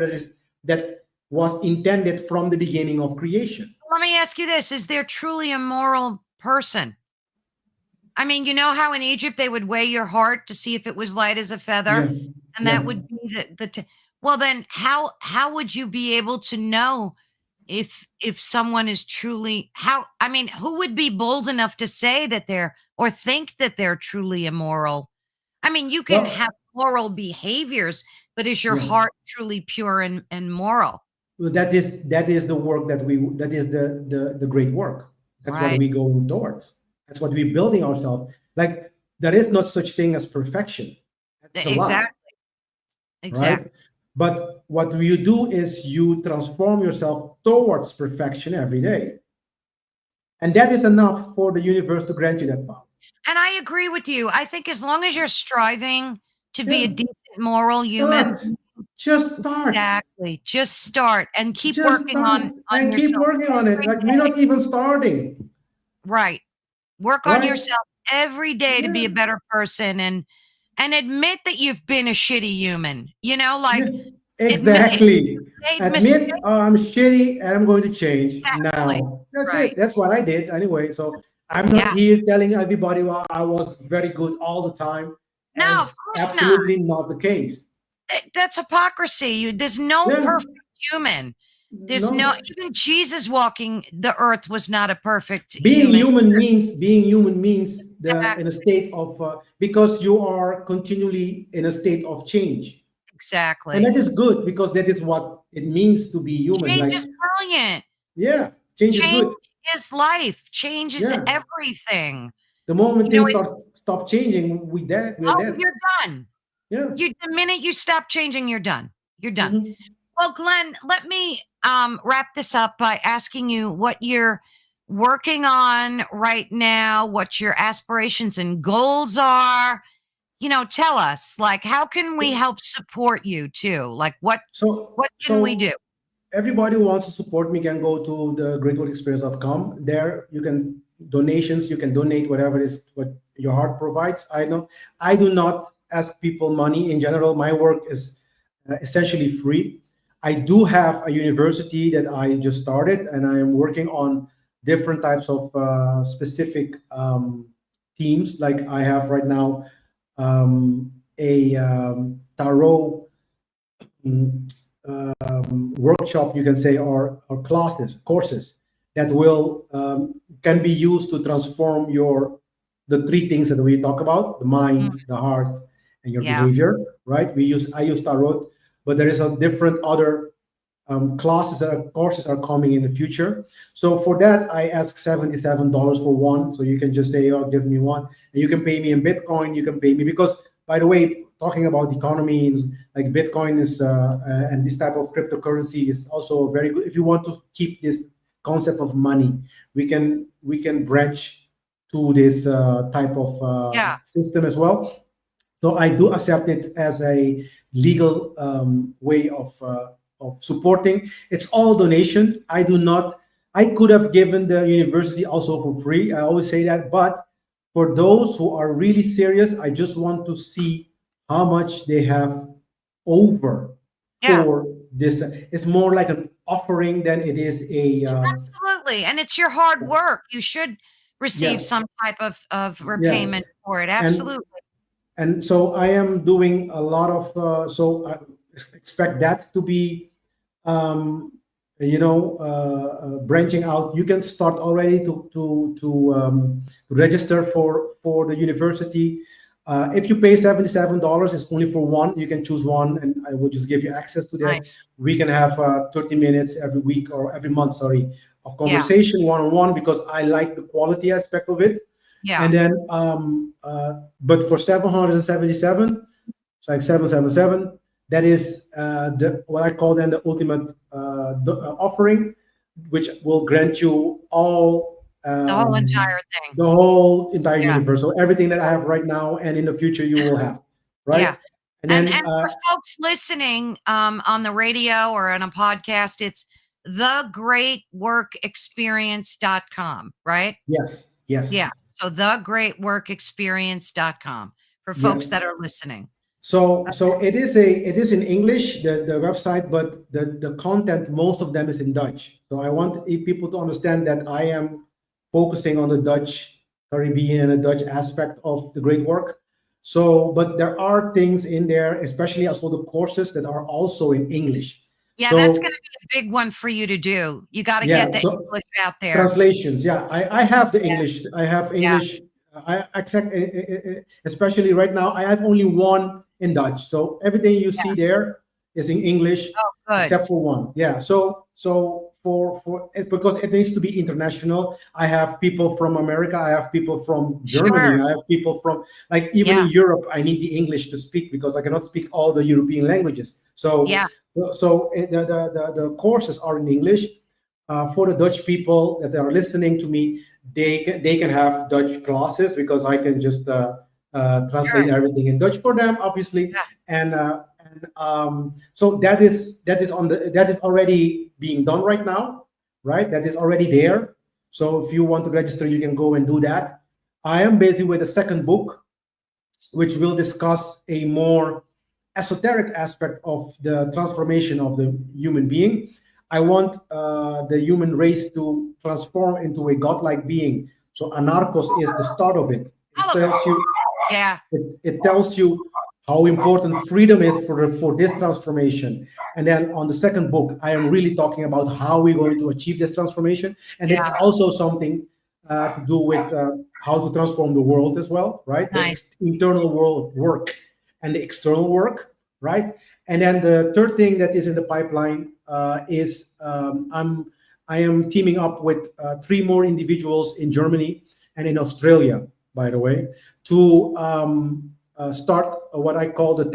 that was intended from the beginning of creation. Let me ask you this. Is there truly a moral person? I mean, you know how in Egypt they would weigh your heart to see if it was light as a feather, Yeah, and yeah. that would be well, then how would you be able to know if someone is truly how I mean, who would be bold enough to say that they're or think that they're truly immoral? I mean, you can have Well, moral behaviors, but is your yeah. heart truly pure and moral? Well, that is the work that is the great work. That's what Right. we go towards. That's what we're building ourselves. Like, there is not such thing as perfection. That's a lie, Exactly. Exactly. right? But what you do is you transform yourself towards perfection every day, and that is enough for the universe to grant you that power. And I agree with you. I think as long as you're striving to be a Yeah, decent moral human, start. Just start. exactly, just start and keep Just working start on and keep yourself working on it. every Like, we're day. not even starting, Right. Work on right? yourself every day to be Yeah, a better person and admit that you've been a shitty human. You know, yeah, like admit exactly. made Admit, mistakes. oh, I'm shitty and I'm going to change Exactly. now. That's Right. it. That's what I did anyway. So I'm not Yeah. here telling everybody, well, I was very good all the time. No, of As course not. absolutely not the case. That's hypocrisy. There's no Yeah, perfect human. There's no no. even Jesus walking the earth was not a perfect Being human. human means the in a Exactly. state of because you are continually in a state of change, and Exactly. that is good because that is what it means to be human. Change Like, is brilliant. yeah, change is Change good. is life. Change is Yeah, everything. the moment You know, things if stop changing, we're oh, dead. you're done. Yeah. The minute you stop changing, you're done. You're done. Mhm. Well, Glenn, let me wrap this up by asking you what you're working on right now, what your aspirations and goals are. You know, tell us, like, how can we help support you too? Like, So what can we do? so everybody who wants to support me can go to the greatworkexperience.com. There you can donations, you can donate whatever is what your heart provides. I do not ask people money in general. My work is essentially free. I do have a university that I just started, and I am working on different types of specific themes. Like, I have right now a tarot mm, workshop, you can say, or courses that will can be used to transform the three things that we talk about: the Mm, mind, the heart, and your yeah. behavior. Right? I use tarot, but there is a different other courses are coming in the future. So for that, I ask $77 for one. So you can just say, "Oh, give me one," and you can pay me in Bitcoin. You can pay me because, by the way, talking about economies, like Bitcoin is and this type of cryptocurrency is also very good. If you want to keep this concept of money, we can branch to this type of Yeah. system as well. So I do accept it as a legal way of supporting. It's all donation. I do not. I could have given the university also for free. I always say that, but for those who are really serious, I just want to see how much they have over Yeah, for this. It's more like an offering than it is a absolutely. And it's your hard work. You should receive yeah, some type of yeah. repayment for it. And Absolutely. and so I am doing a lot of so I expect that to be um, branching out. You can start already to register for the university. If you pay $77, it's only for one. You can choose one, and I will just give you access to that. Nice. We can have 30 minutes every week or every month, sorry, of Yeah. conversation one-on-one, because I like the quality aspect of it. Yeah. And then, but for 777, it's like 777. That is the what I call then the ultimate offering, which will grant you all The whole entire thing. the whole entire Yeah. universe. So everything that I have right now and in the future you will have, right? Yeah. And And then for folks listening on the radio or on a podcast, it's thegreatworkexperience.com, right? yes, yes, Yeah. So thegreatworkexperience.com for folks yes. that are listening. So it is in English, the website, but the content, most of them is in Dutch. So I want people to understand that I am focusing on the Dutch Caribbean and the Dutch aspect of the great work. So, but there are things in there, especially also the courses that are also in English. Yeah, So, that's going to be a big one for you to do. You got to yeah, get the so English out there. translations. Yeah, I have the Yeah. English. I have Yeah. English. I accept, especially right now. I have only one in Dutch. So everything you Yeah. see there is in English, Oh, good. except for one. Yeah. So for it, because it needs to be international. I have people from America. I have people from Germany. Sure. I have people from, like, even in Yeah. Europe. I need the English to speak because I cannot speak all the European languages. So Yeah. the courses are in English. For the Dutch people that are listening to me, they can have Dutch classes because I can just translate Sure. everything in Dutch for them, obviously. Yeah. So that is already being done right now, right? That is already there. So if you want to register, you can go and do that. I am busy with a second book, which will discuss a more esoteric aspect of the transformation of the human being. I want the human race to transform into a godlike being. So anarchos is the start of it. It tells you, Yeah. it tells you how important freedom is for this transformation. And then on the second book, I am really talking about how we're going to achieve this transformation. And it's Yeah. also something to do with how to transform the world as well, right? Nice. The internal world work and the external work, right? And then the third thing that is in the pipeline is I am teaming up with 3 more individuals in Germany and in Australia, by the way, to start what I call the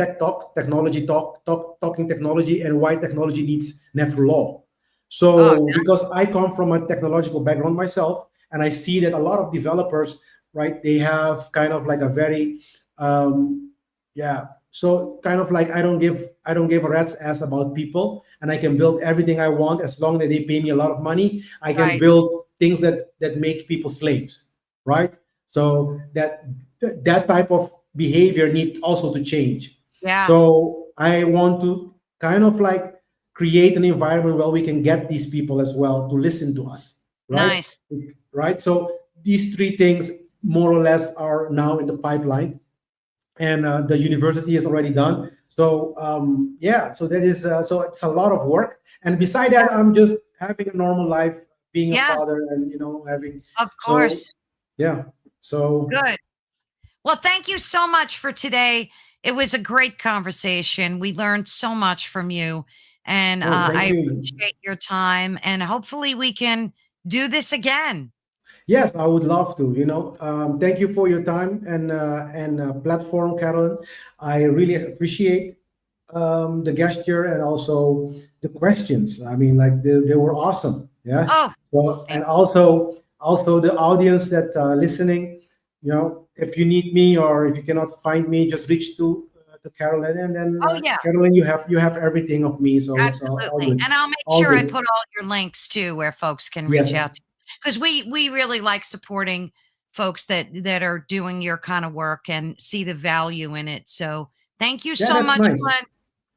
talking technology, and why technology needs natural law. So Oh, because I come from a technological background myself, and I see that a lot of developers, right, they have kind of like a very so kind of like I don't give a rat's ass about people, and I can build everything I want as long as they pay me a lot of money. I can Right. build things that make people slaves, right? So that type of behavior needs also to change. Yeah. So I want to kind of like create an environment where we can get these people as well to listen to us, right? Nice. Right. So these 3 things more or less are now in the pipeline, and the university is already done. So so that is so it's a lot of work. And beside that, I'm just having a normal life, being a Yeah. father, and having. Of So course. yeah. So Good. Well, thank you so much for today. It was a great conversation. We learned so much from you, and thank I you. appreciate your time. And hopefully, we can do this again. Yes, I would love to. Thank you for your time and platform, Carolyn. I really appreciate the gesture and also the questions. I mean, like they were awesome. Yeah. Oh, So, thank and also the audience that listening. If you need me or if you cannot find me, just reach to Carolyn, and then Oh, yeah. Carolyn, you have everything of me, so it's all absolutely. good. And I'll make All sure I good. put all your links too, where folks can reach Yes. out to, because we really like supporting folks that are doing your kind of work and see the value in it. So thank you Yeah, so that's much, nice. Glenn.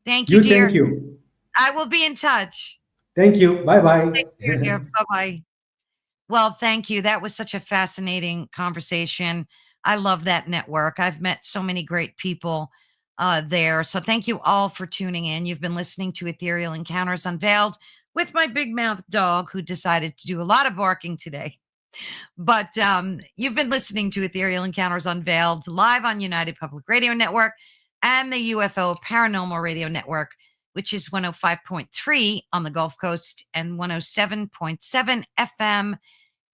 Thank you, dear. Thank you. I will be in touch. Thank you. Bye bye. Take care, dear. Bye-bye. Well, thank you. That was such a fascinating conversation. I love that network. I've met so many great people there. So thank you all for tuning in. You've been listening to Ethereal Encounters Unveiled with my big mouth dog who decided to do a lot of barking today. But you've been listening to Ethereal Encounters Unveiled live on United Public Radio Network and the UFO Paranormal Radio Network, which is 105.3 on the Gulf Coast and 107.7 FM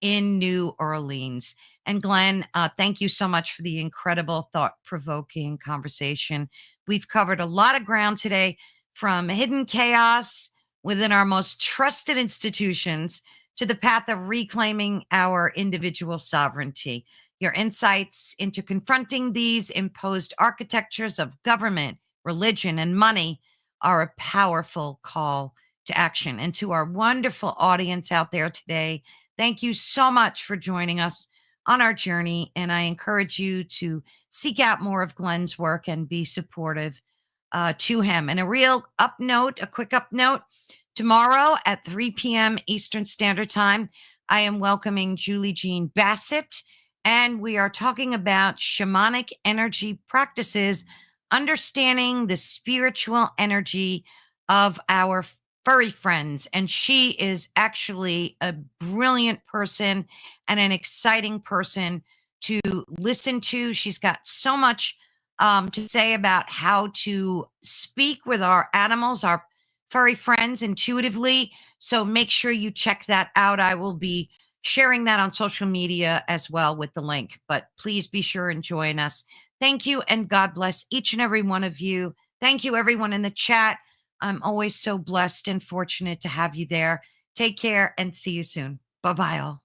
in New Orleans. And Glenn, thank you so much for the incredible, thought-provoking conversation. We've covered a lot of ground today, from hidden chaos within our most trusted institutions to the path of reclaiming our individual sovereignty. Your insights into confronting these imposed architectures of government, religion, and money are a powerful call to action. And to our wonderful audience out there today, thank you so much for joining us on our journey. And I encourage you to seek out more of Glenn's work and be supportive to him. And a quick up note, tomorrow at 3 p.m. Eastern Standard Time, I am welcoming Julie Jean Bassett, and we are talking about shamanic energy practices, understanding the spiritual energy of our furry friends. And she is actually a brilliant person and an exciting person to listen to. She's got so much to say about how to speak with our animals, our furry friends, intuitively. So make sure you check that out. I will be sharing that on social media as well with the link, but please be sure and join us. Thank you, and God bless each and every one of you. Thank you, everyone in the chat. I'm always so blessed and fortunate to have you there. Take care and see you soon. Bye-bye all.